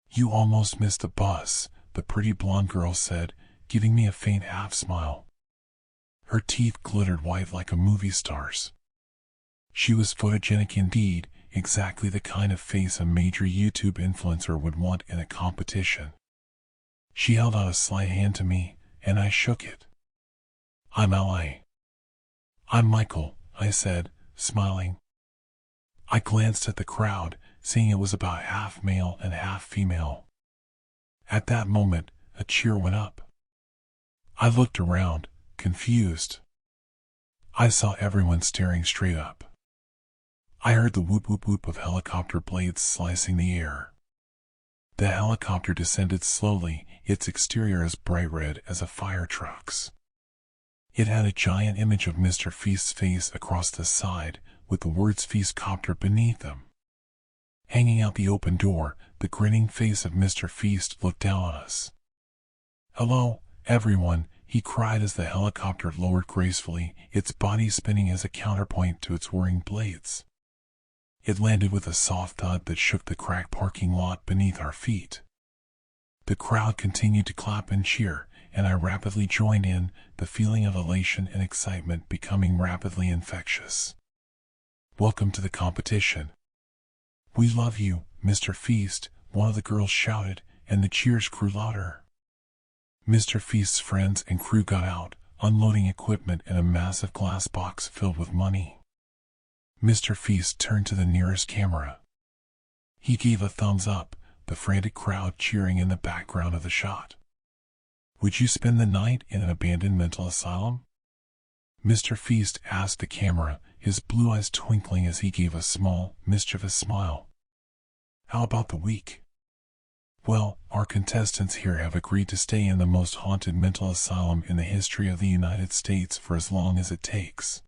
"You almost missed the bus," the pretty blonde girl said, giving me a faint half-smile. Her teeth glittered white like a movie star's. She was photogenic indeed, exactly the kind of face a major YouTube influencer would want in a competition. She held out a slight hand to me, and I shook it. "I'm L.A. "I'm Michael," I said, smiling. I glanced at the crowd, seeing it was about half male and half female. At that moment, a cheer went up. I looked around, confused. I saw everyone staring straight up. I heard the whoop whoop whoop of helicopter blades slicing the air. The helicopter descended slowly, its exterior as bright red as a fire truck's. It had a giant image of Mr. Feast's face across the side, with the words Feastcopter beneath them. Hanging out the open door, the grinning face of Mr. Feast looked down on us. "Hello, everyone," he cried as the helicopter lowered gracefully, its body spinning as a counterpoint to its whirring blades. It landed with a soft thud that shook the cracked parking lot beneath our feet. The crowd continued to clap and cheer, and I rapidly joined in, the feeling of elation and excitement becoming rapidly infectious. "Welcome to the competition." "We love you, Mr. Feast," one of the girls shouted, and the cheers grew louder. Mr. Feast's friends and crew got out, unloading equipment in a massive glass box filled with money. Mr. Feast turned to the nearest camera. He gave a thumbs up, the frantic crowd cheering in the background of the shot. "Would you spend the night in an abandoned mental asylum?" Mr. Feast asked the camera, his blue eyes twinkling as he gave a small, mischievous smile. "How about the week?" "Well, our contestants here have agreed to stay in the most haunted mental asylum in the history of the United States for as long as it takes.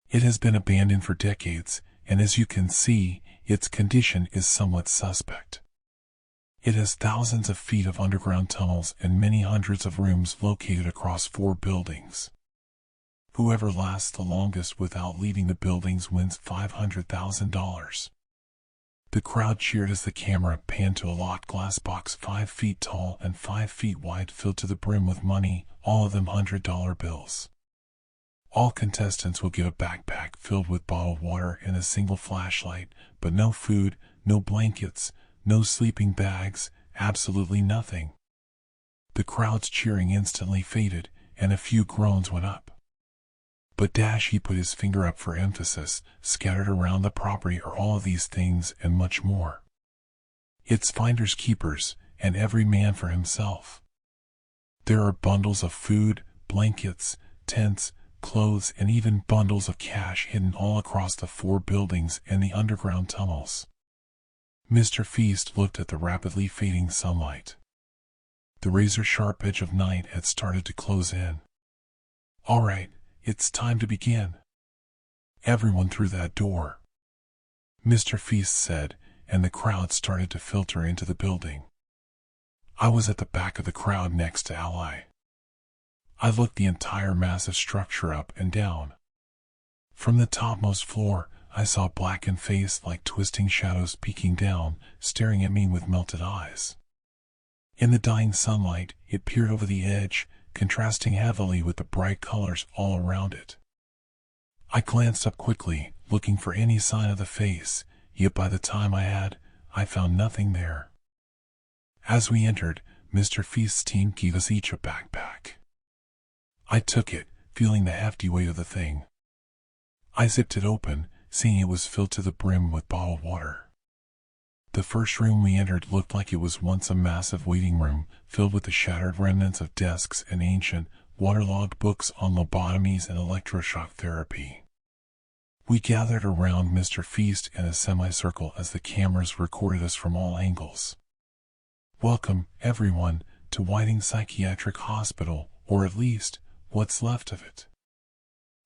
It has been abandoned for decades, and as you can see, its condition is somewhat suspect. It has thousands of feet of underground tunnels and many hundreds of rooms located across 4 buildings. Whoever lasts the longest without leaving the buildings wins $500,000. The crowd cheered as the camera panned to a locked glass box 5 feet tall and 5 feet wide filled to the brim with money, all of them $100 bills. All contestants will get a backpack filled with bottled water and a single flashlight, but no food, no blankets, no sleeping bags, absolutely nothing. The crowd's cheering instantly faded, and a few groans went up. But he put his finger up for emphasis. Scattered around the property are all of these things and much more. It's finders keepers, and every man for himself. There are bundles of food, blankets, tents, clothes, and even bundles of cash hidden all across the 4 buildings and the underground tunnels. Mr. Feast looked at the rapidly fading sunlight. The razor-sharp edge of night had started to close in. "All right, it's time to begin. Everyone through that door," Mr. Feast said, and the crowd started to filter into the building. I was at the back of the crowd next to Ally. I looked the entire massive structure up and down. From the topmost floor, I saw a blackened face like twisting shadows peeking down, staring at me with melted eyes. In the dying sunlight, it peered over the edge, contrasting heavily with the bright colors all around it. I glanced up quickly, looking for any sign of the face, yet by the time I found nothing there. As we entered, Mr. Feast's team gave us each a backpack. I took it, feeling the hefty weight of the thing. I zipped it open, seeing it was filled to the brim with bottled water. The first room we entered looked like it was once a massive waiting room, filled with the shattered remnants of desks and ancient, waterlogged books on lobotomies and electroshock therapy. We gathered around Mr. Feast in a semicircle as the cameras recorded us from all angles. "Welcome, everyone, to Whiting Psychiatric Hospital, or at least, what's left of it.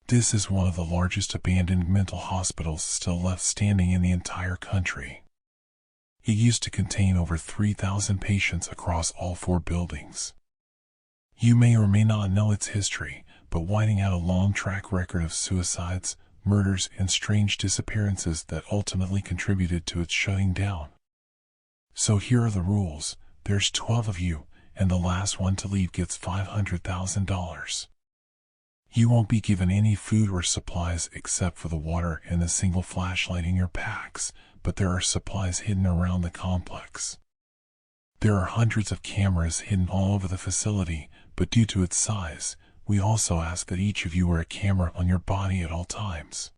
This is one of the largest abandoned mental hospitals still left standing in the entire country. It used to contain over 3,000 patients across all 4 buildings. You may or may not know its history, but Whiting had a long track record of suicides, murders, and strange disappearances that ultimately contributed to its shutting down. So here are the rules. There's 12 of you, and the last one to leave gets $500,000. You won't be given any food or supplies except for the water and the single flashlight in your packs, but there are supplies hidden around the complex. There are hundreds of cameras hidden all over the facility, but due to its size, we also ask that each of you wear a camera on your body at all times.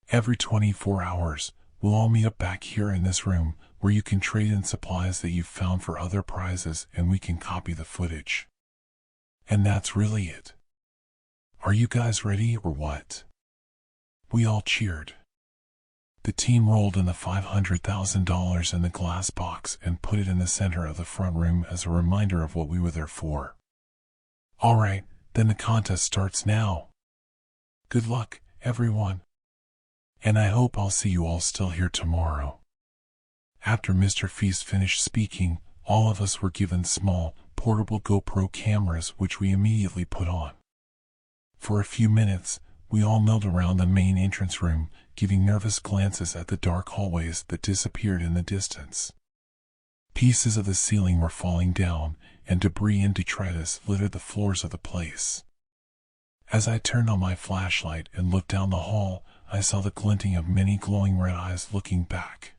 Every 24 hours, we'll all meet up back here in this room, where you can trade in supplies that you've found for other prizes and we can copy the footage. And that's really it. Are you guys ready or what?" We all cheered. The team rolled in the $500,000 in the glass box and put it in the center of the front room as a reminder of what we were there for. "All right, then the contest starts now. Good luck, everyone. And I hope I'll see you all still here tomorrow." After Mr. Feast finished speaking, all of us were given small, portable GoPro cameras which we immediately put on. For a few minutes, we all milled around the main entrance room, giving nervous glances at the dark hallways that disappeared in the distance. Pieces of the ceiling were falling down, and debris and detritus littered the floors of the place. As I turned on my flashlight and looked down the hall, I saw the glinting of many glowing red eyes looking back.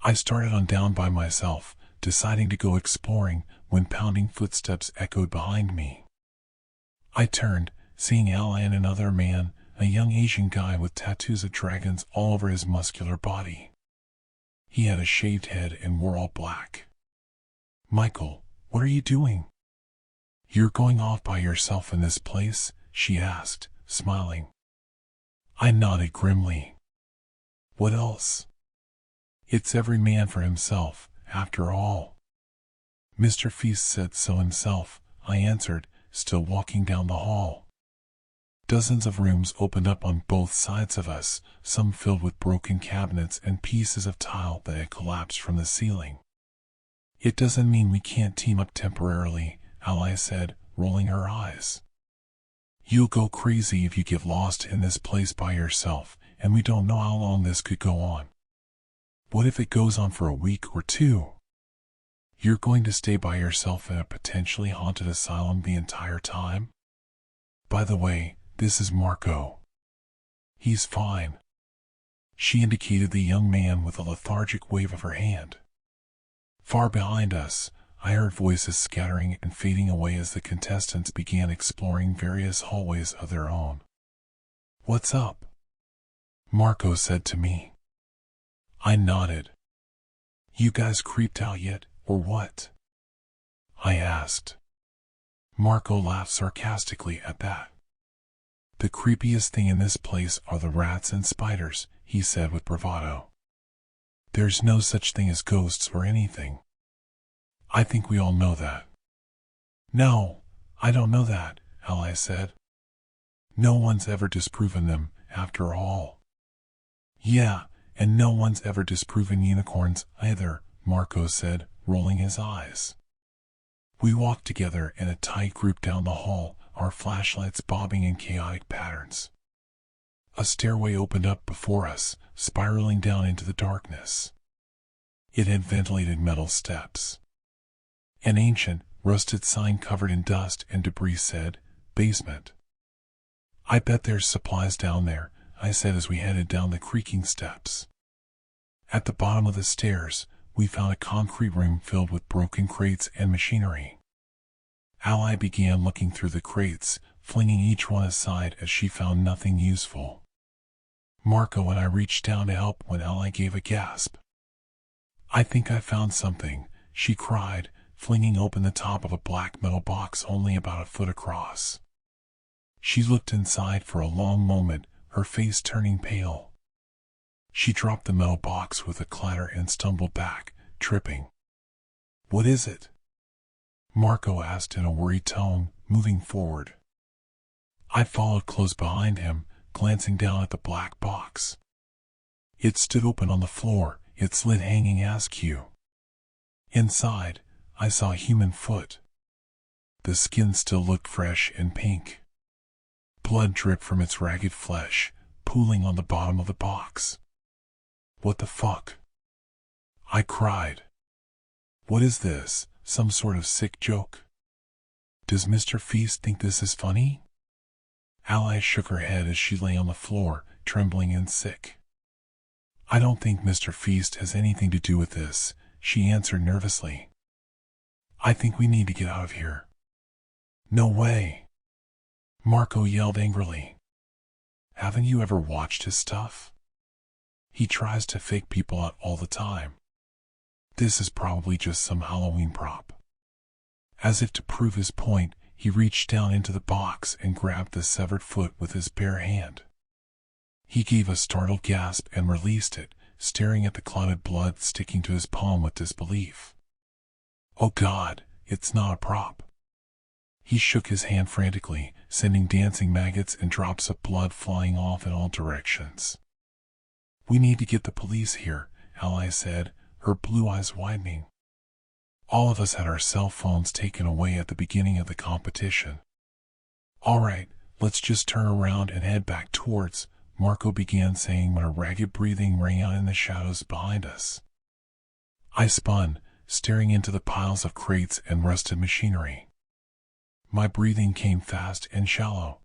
I started on down by myself, deciding to go exploring, when pounding footsteps echoed behind me. I turned, seeing Ally and another man, a young Asian guy with tattoos of dragons all over his muscular body. He had a shaved head and wore all black. "Michael, what are you doing?" "You're going off by yourself in this place?" she asked, smiling. I nodded grimly. "What else? It's every man for himself, after all." "Mr. Feast said so himself," I answered, still walking down the hall. Dozens of rooms opened up on both sides of us, some filled with broken cabinets and pieces of tile that had collapsed from the ceiling. "It doesn't mean we can't team up temporarily," Ally said, rolling her eyes. "You'll go crazy if you get lost in this place by yourself, and we don't know how long this could go on. What if it goes on for a week or 2? You're going to stay by yourself in a potentially haunted asylum the entire time? By the way, this is Marco. He's fine." She indicated the young man with a lethargic wave of her hand. Far behind us, I heard voices scattering and fading away as the contestants began exploring various hallways of their own. "What's up?" Marco said to me. I nodded. "You guys creeped out yet, or what?" I asked. Marco laughed sarcastically at that. "The creepiest thing in this place are the rats and spiders," he said with bravado. There's no such thing as ghosts or anything. I think we all know that. No, I don't know that, Ally said. No one's ever disproven them, after all. Yeah, and no one's ever disproven unicorns either, Marco said, rolling his eyes. We walked together in a tight group down the hall, our flashlights bobbing in chaotic patterns. A stairway opened up before us, spiraling down into the darkness. It had ventilated metal steps. An ancient, rusted sign covered in dust and debris said, "Basement." "I bet there's supplies down there," I said as we headed down the creaking steps. At the bottom of the stairs, we found a concrete room filled with broken crates and machinery. Ally began looking through the crates, flinging each one aside as she found nothing useful. Marco and I reached down to help when Ally gave a gasp. "I think I found something," she cried, flinging open the top of a black metal box only about a foot across. She looked inside for a long moment, her face turning pale. She dropped the metal box with a clatter and stumbled back, tripping. "What is it?" Marco asked in a worried tone, moving forward. I followed close behind him, glancing down at the black box. It stood open on the floor, its lid hanging askew. Inside, I saw a human foot. The skin still looked fresh and pink. Blood dripped from its ragged flesh, pooling on the bottom of the box. "What the fuck?" I cried. "What is this, some sort of sick joke? Does Mr. Feast think this is funny?" Ally shook her head as she lay on the floor, trembling and sick. "I don't think Mr. Feast has anything to do with this," she answered nervously. "I think we need to get out of here." "No way!" Marco yelled angrily. "Haven't you ever watched his stuff? He tries to fake people out all the time. This is probably just some Halloween prop." As if to prove his point, he reached down into the box and grabbed the severed foot with his bare hand. He gave a startled gasp and released it, staring at the clotted blood sticking to his palm with disbelief. "Oh God, it's not a prop." He shook his hand frantically, sending dancing maggots and drops of blood flying off in all directions. "We need to get the police here," Ally said, her blue eyes widening. "All of us had our cell phones taken away at the beginning of the competition." "All right, let's just turn around and head back towards," Marco began saying when a ragged breathing rang out in the shadows behind us. I spun, staring into the piles of crates and rusted machinery. My breathing came fast and shallow.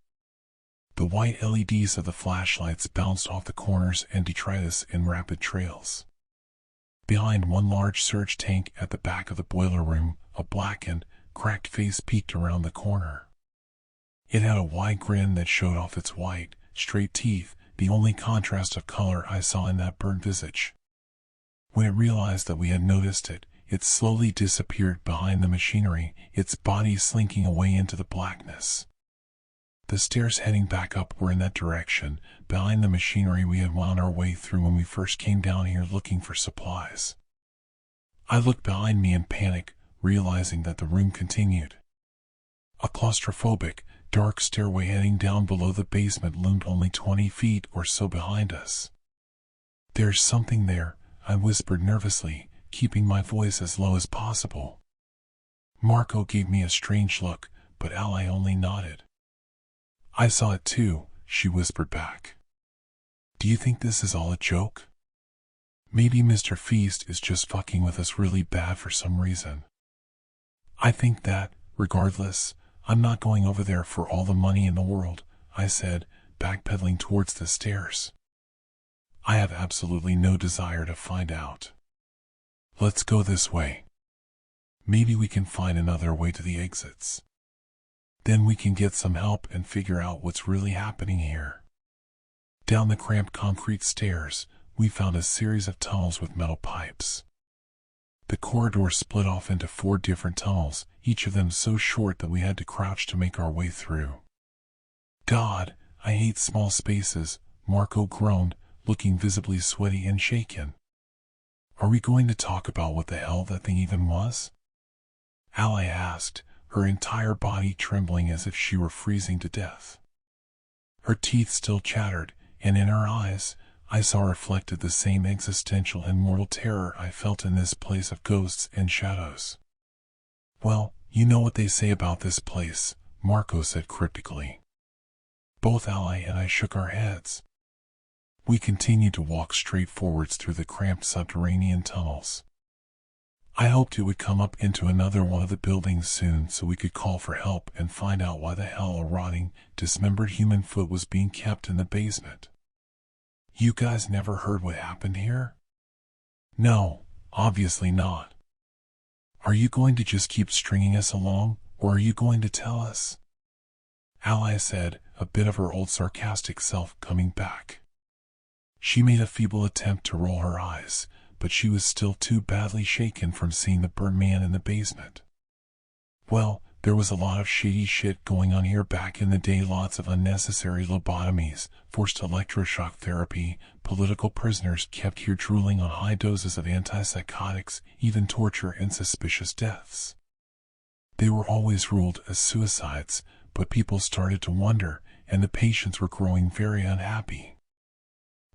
The white LEDs of the flashlights bounced off the corners and detritus in rapid trails. Behind one large surge tank at the back of the boiler room, a blackened, cracked face peeked around the corner. It had a wide grin that showed off its white, straight teeth, the only contrast of color I saw in that burnt visage. When it realized that we had noticed it, it slowly disappeared behind the machinery, its body slinking away into the blackness. The stairs heading back up were in that direction, behind the machinery we had wound our way through when we first came down here looking for supplies. I looked behind me in panic, realizing that the room continued. A claustrophobic, dark stairway heading down below the basement loomed only 20 feet or so behind us. "There's something there," I whispered nervously, keeping my voice as low as possible. Marco gave me a strange look, but Ally only nodded. "I saw it too," she whispered back. "Do you think this is all a joke? Maybe Mr. Feast is just fucking with us really bad for some reason. I think that, regardless, I'm not going over there for all the money in the world," I said, backpedaling towards the stairs. "I have absolutely no desire to find out. Let's go this way. Maybe we can find another way to the exits. Then we can get some help and figure out what's really happening here." Down the cramped concrete stairs, we found a series of tunnels with metal pipes. The corridor split off into 4 different tunnels, each of them so short that we had to crouch to make our way through. "God, I hate small spaces," Marco groaned, looking visibly sweaty and shaken. Are we going to talk about what the hell that thing even was? Ally asked, her entire body trembling as if she were freezing to death. Her teeth still chattered, and in her eyes, I saw reflected the same existential and mortal terror I felt in this place of ghosts and shadows. Well, you know what they say about this place, Marco said cryptically. Both Ally and I shook our heads. We continued to walk straight forwards through the cramped subterranean tunnels. I hoped it would come up into another one of the buildings soon so we could call for help and find out why the hell a rotting, dismembered human foot was being kept in the basement. You guys never heard what happened here? No, obviously not. Are you going to just keep stringing us along, or are you going to tell us? Ally said, a bit of her old sarcastic self coming back. She made a feeble attempt to roll her eyes, but she was still too badly shaken from seeing the burnt man in the basement. Well, there was a lot of shady shit going on here back in the day, lots of unnecessary lobotomies, forced electroshock therapy, political prisoners kept here drooling on high doses of antipsychotics, even torture and suspicious deaths. They were always ruled as suicides, but people started to wonder, and the patients were growing very unhappy.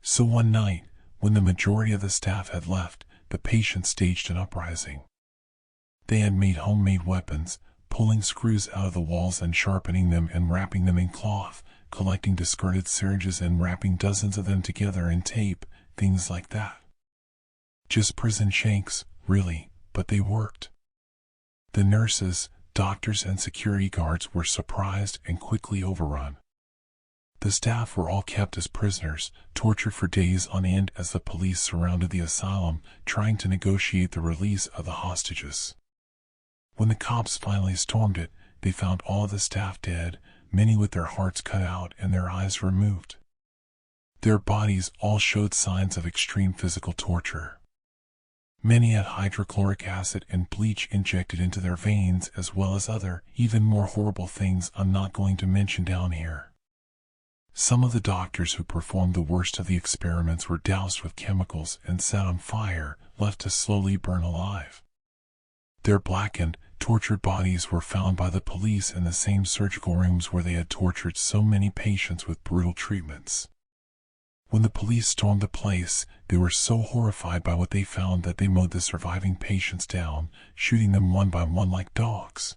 So one night, when the majority of the staff had left, the patients staged an uprising. They had made homemade weapons, pulling screws out of the walls and sharpening them and wrapping them in cloth, collecting discarded syringes and wrapping dozens of them together in tape, things like that. Just prison shanks, really, but they worked. The nurses, doctors and security guards were surprised and quickly overrun. The staff were all kept as prisoners, tortured for days on end as the police surrounded the asylum, trying to negotiate the release of the hostages. When the cops finally stormed it, they found all of the staff dead, many with their hearts cut out and their eyes removed. Their bodies all showed signs of extreme physical torture. Many had hydrochloric acid and bleach injected into their veins, as well as other, even more horrible things I'm not going to mention down here. Some of the doctors who performed the worst of the experiments were doused with chemicals and set on fire, left to slowly burn alive. Their blackened, tortured bodies were found by the police in the same surgical rooms where they had tortured so many patients with brutal treatments. When the police stormed the place, they were so horrified by what they found that they mowed the surviving patients down, shooting them one by one like dogs.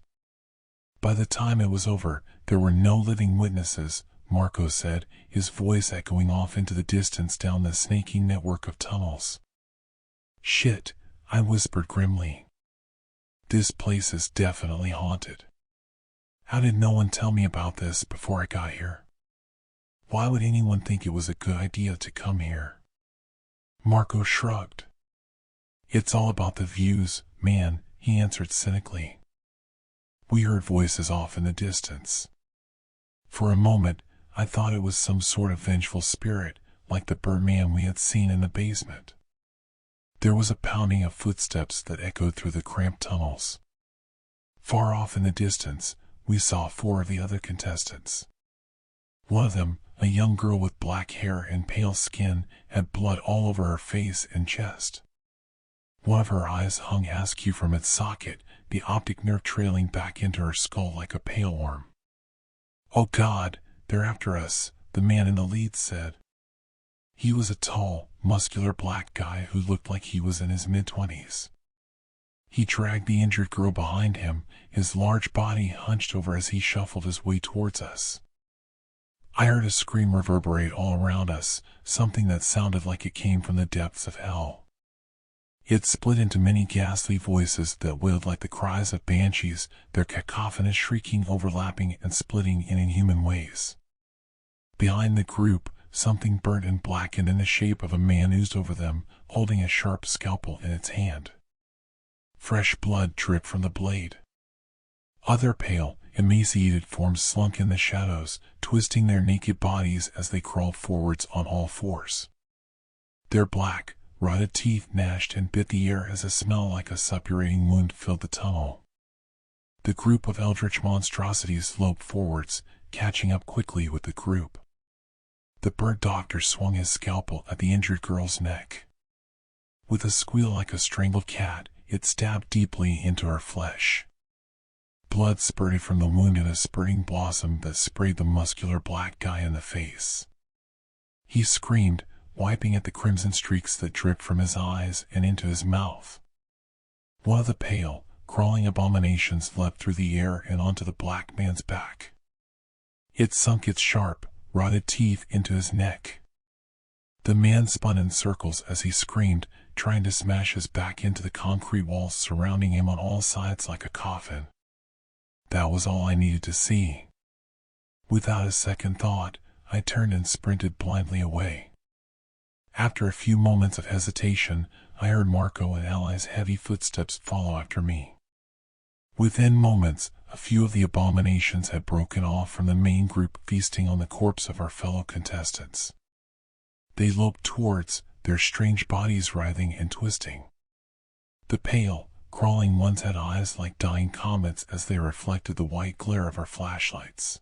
By the time it was over, there were no living witnesses, Marco said, his voice echoing off into the distance down the snaky network of tunnels. Shit, I whispered grimly. This place is definitely haunted. How did no one tell me about this before I got here? Why would anyone think it was a good idea to come here? Marco shrugged. It's all about the views, man, he answered cynically. We heard voices off in the distance. For a moment, I thought it was some sort of vengeful spirit, like the burnt man we had seen in the basement. There was a pounding of footsteps that echoed through the cramped tunnels. Far off in the distance, we saw 4 of the other contestants. One of them, a young girl with black hair and pale skin, had blood all over her face and chest. One of her eyes hung askew from its socket, the optic nerve trailing back into her skull like a pale worm. Oh God, they're after us, the man in the lead said. He was a tall, muscular black guy who looked like he was in his mid-20s. He dragged the injured girl behind him, his large body hunched over as he shuffled his way towards us. I heard a scream reverberate all around us, something that sounded like it came from the depths of hell. It split into many ghastly voices that wailed like the cries of banshees, their cacophonous shrieking overlapping and splitting in inhuman ways. Behind the group, something burnt and blackened in the shape of a man oozed over them, holding a sharp scalpel in its hand. Fresh blood dripped from the blade. Other pale, emaciated forms slunk in the shadows, twisting their naked bodies as they crawled forwards on all fours. Their black, rotted teeth gnashed and bit the air as a smell like a suppurating wound filled the tunnel. The group of eldritch monstrosities loped forwards, catching up quickly with the group. The burnt doctor swung his scalpel at the injured girl's neck. With a squeal like a strangled cat, it stabbed deeply into her flesh. Blood spurted from the wound in a spurting blossom that sprayed the muscular black guy in the face. He screamed, wiping at the crimson streaks that dripped from his eyes and into his mouth. One of the pale, crawling abominations leapt through the air and onto the black man's back. It sunk its sharp, rotted teeth into his neck. The man spun in circles as he screamed, trying to smash his back into the concrete walls surrounding him on all sides like a coffin. That was all I needed to see. Without a second thought, I turned and sprinted blindly away. After a few moments of hesitation, I heard Marco and Ally's heavy footsteps follow after me. Within moments, a few of the abominations had broken off from the main group feasting on the corpse of our fellow contestants. They loped towards, their strange bodies writhing and twisting. The pale, crawling ones had eyes like dying comets as they reflected the white glare of our flashlights.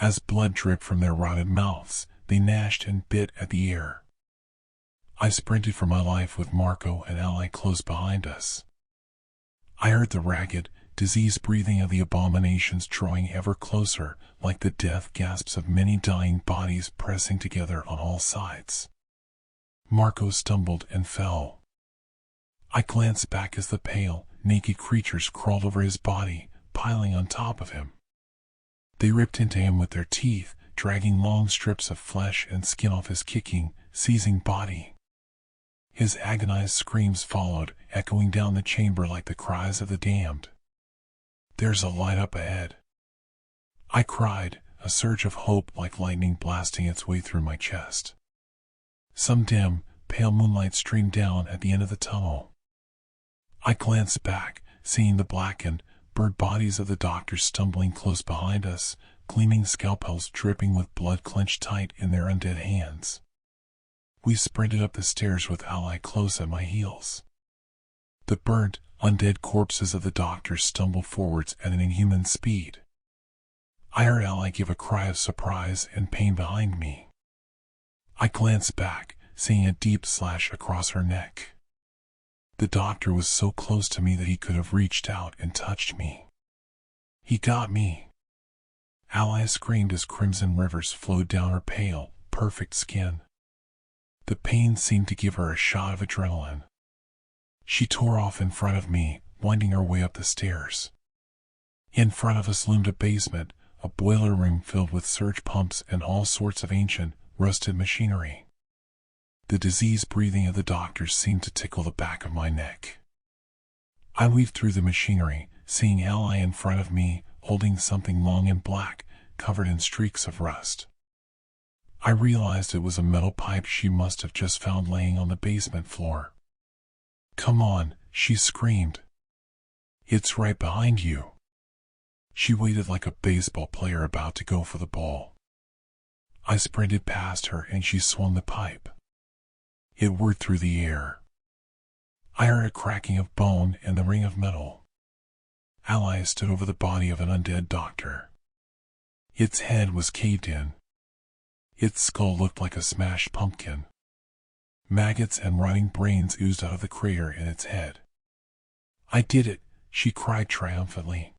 As blood dripped from their rotted mouths, they gnashed and bit at the air. I sprinted for my life with Marco and Ally close behind us. I heard the ragged, diseased breathing of the abominations drawing ever closer, like the death gasps of many dying bodies pressing together on all sides. Marco stumbled and fell. I glanced back as the pale, naked creatures crawled over his body, piling on top of him. They ripped into him with their teeth, dragging long strips of flesh and skin off his kicking, seizing body. His agonized screams followed, echoing down the chamber like the cries of the damned. "There's a light up ahead," I cried, a surge of hope like lightning blasting its way through my chest. Some dim, pale moonlight streamed down at the end of the tunnel. I glanced back, seeing the blackened, burnt bodies of the doctors stumbling close behind us, gleaming scalpels dripping with blood clenched tight in their undead hands. We sprinted up the stairs with Ally close at my heels. The burnt, undead corpses of the doctors stumbled forwards at an inhuman speed. I heard Ally give a cry of surprise and pain behind me. I glanced back, seeing a deep slash across her neck. The doctor was so close to me that he could have reached out and touched me. He got me. Ally screamed as crimson rivers flowed down her pale, perfect skin. The pain seemed to give her a shot of adrenaline. She tore off in front of me, winding her way up the stairs. In front of us loomed a basement, a boiler room filled with surge pumps and all sorts of ancient, rusted machinery. The diseased breathing of the doctors seemed to tickle the back of my neck. I weaved through the machinery, seeing Ally in front of me, holding something long and black, covered in streaks of rust. I realized it was a metal pipe she must have just found laying on the basement floor. "Come on," she screamed. "It's right behind you." She waited like a baseball player about to go for the ball. I sprinted past her and she swung the pipe. It whirred through the air. I heard a cracking of bone and the ring of metal. Ally stood over the body of an undead doctor. Its head was caved in. Its skull looked like a smashed pumpkin. Maggots and rotting brains oozed out of the crater in its head. "I did it," she cried triumphantly.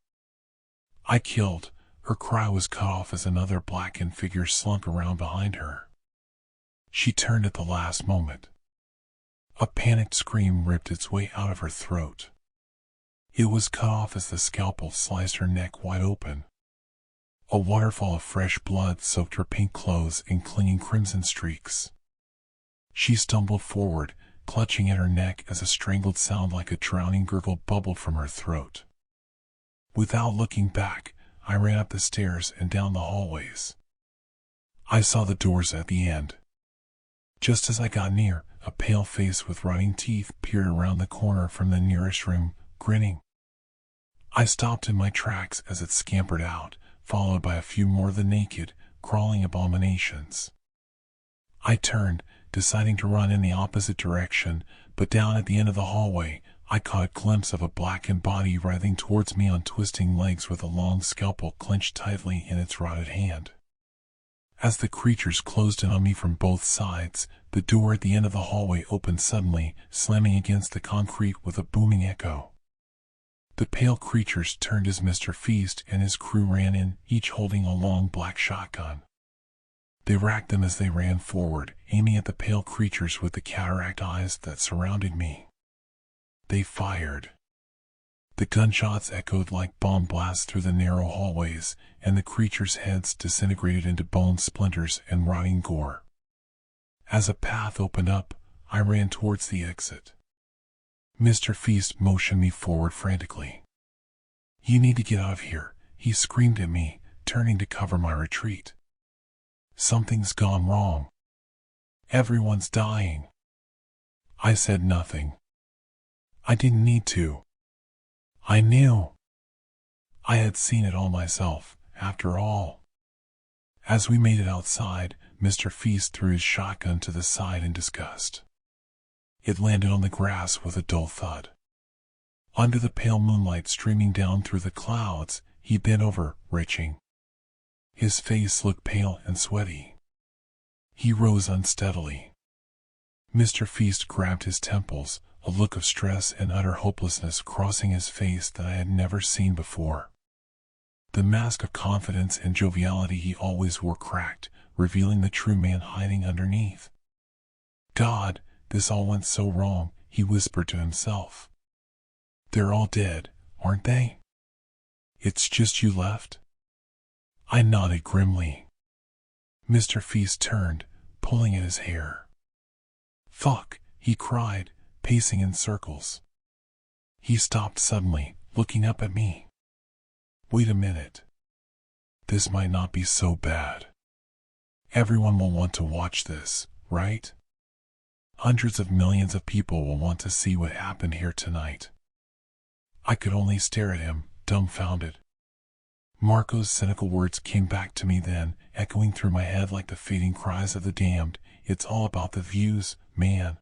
"I killed." Her cry was cut off as another blackened figure slunk around behind her. She turned at the last moment. A panicked scream ripped its way out of her throat. It was cut off as the scalpel sliced her neck wide open. A waterfall of fresh blood soaked her pink clothes in clinging crimson streaks. She stumbled forward, clutching at her neck as a strangled sound like a drowning gurgle bubbled from her throat. Without looking back, I ran up the stairs and down the hallways. I saw the doors at the end. Just as I got near, a pale face with rotting teeth peered around the corner from the nearest room, grinning. I stopped in my tracks as it scampered out, followed by a few more of the naked, crawling abominations. I turned, deciding to run in the opposite direction, but down at the end of the hallway, I caught a glimpse of a blackened body writhing towards me on twisting legs with a long scalpel clenched tightly in its rotted hand. As the creatures closed in on me from both sides, The door at the end of the hallway opened suddenly, slamming against the concrete with a booming echo. The pale creatures turned as Mr. Feast and his crew ran in, each holding a long black shotgun. They racked them as they ran forward, aiming at the pale creatures with the cataract eyes that surrounded me. They fired. The gunshots echoed like bomb blasts through the narrow hallways, and the creatures' heads disintegrated into bone splinters and rotting gore. As a path opened up, I ran towards the exit. Mr. Feast motioned me forward frantically. "You need to get out of here," he screamed at me, turning to cover my retreat. "Something's gone wrong. Everyone's dying." I said nothing. I didn't need to. I knew. I had seen it all myself, after all. As we made it outside, Mr. Feast threw his shotgun to the side in disgust. It landed on the grass with a dull thud. Under the pale moonlight streaming down through the clouds, he bent over, retching. His face looked pale and sweaty. He rose unsteadily. Mr. Feast grabbed his temples, a look of stress and utter hopelessness crossing his face that I had never seen before. The mask of confidence and joviality he always wore cracked, revealing the true man hiding underneath. "God, this all went so wrong," he whispered to himself. "They're all dead, aren't they? It's just you left?" I nodded grimly. Mr. Feast turned, pulling at his hair. "Fuck," he cried, pacing in circles. He stopped suddenly, looking up at me. "Wait a minute. This might not be so bad. Everyone will want to watch this, right? Hundreds of millions of people will want to see what happened here tonight." I could only stare at him, dumbfounded. Marco's cynical words came back to me then, echoing through my head like the fading cries of the damned. "It's all about the views, man.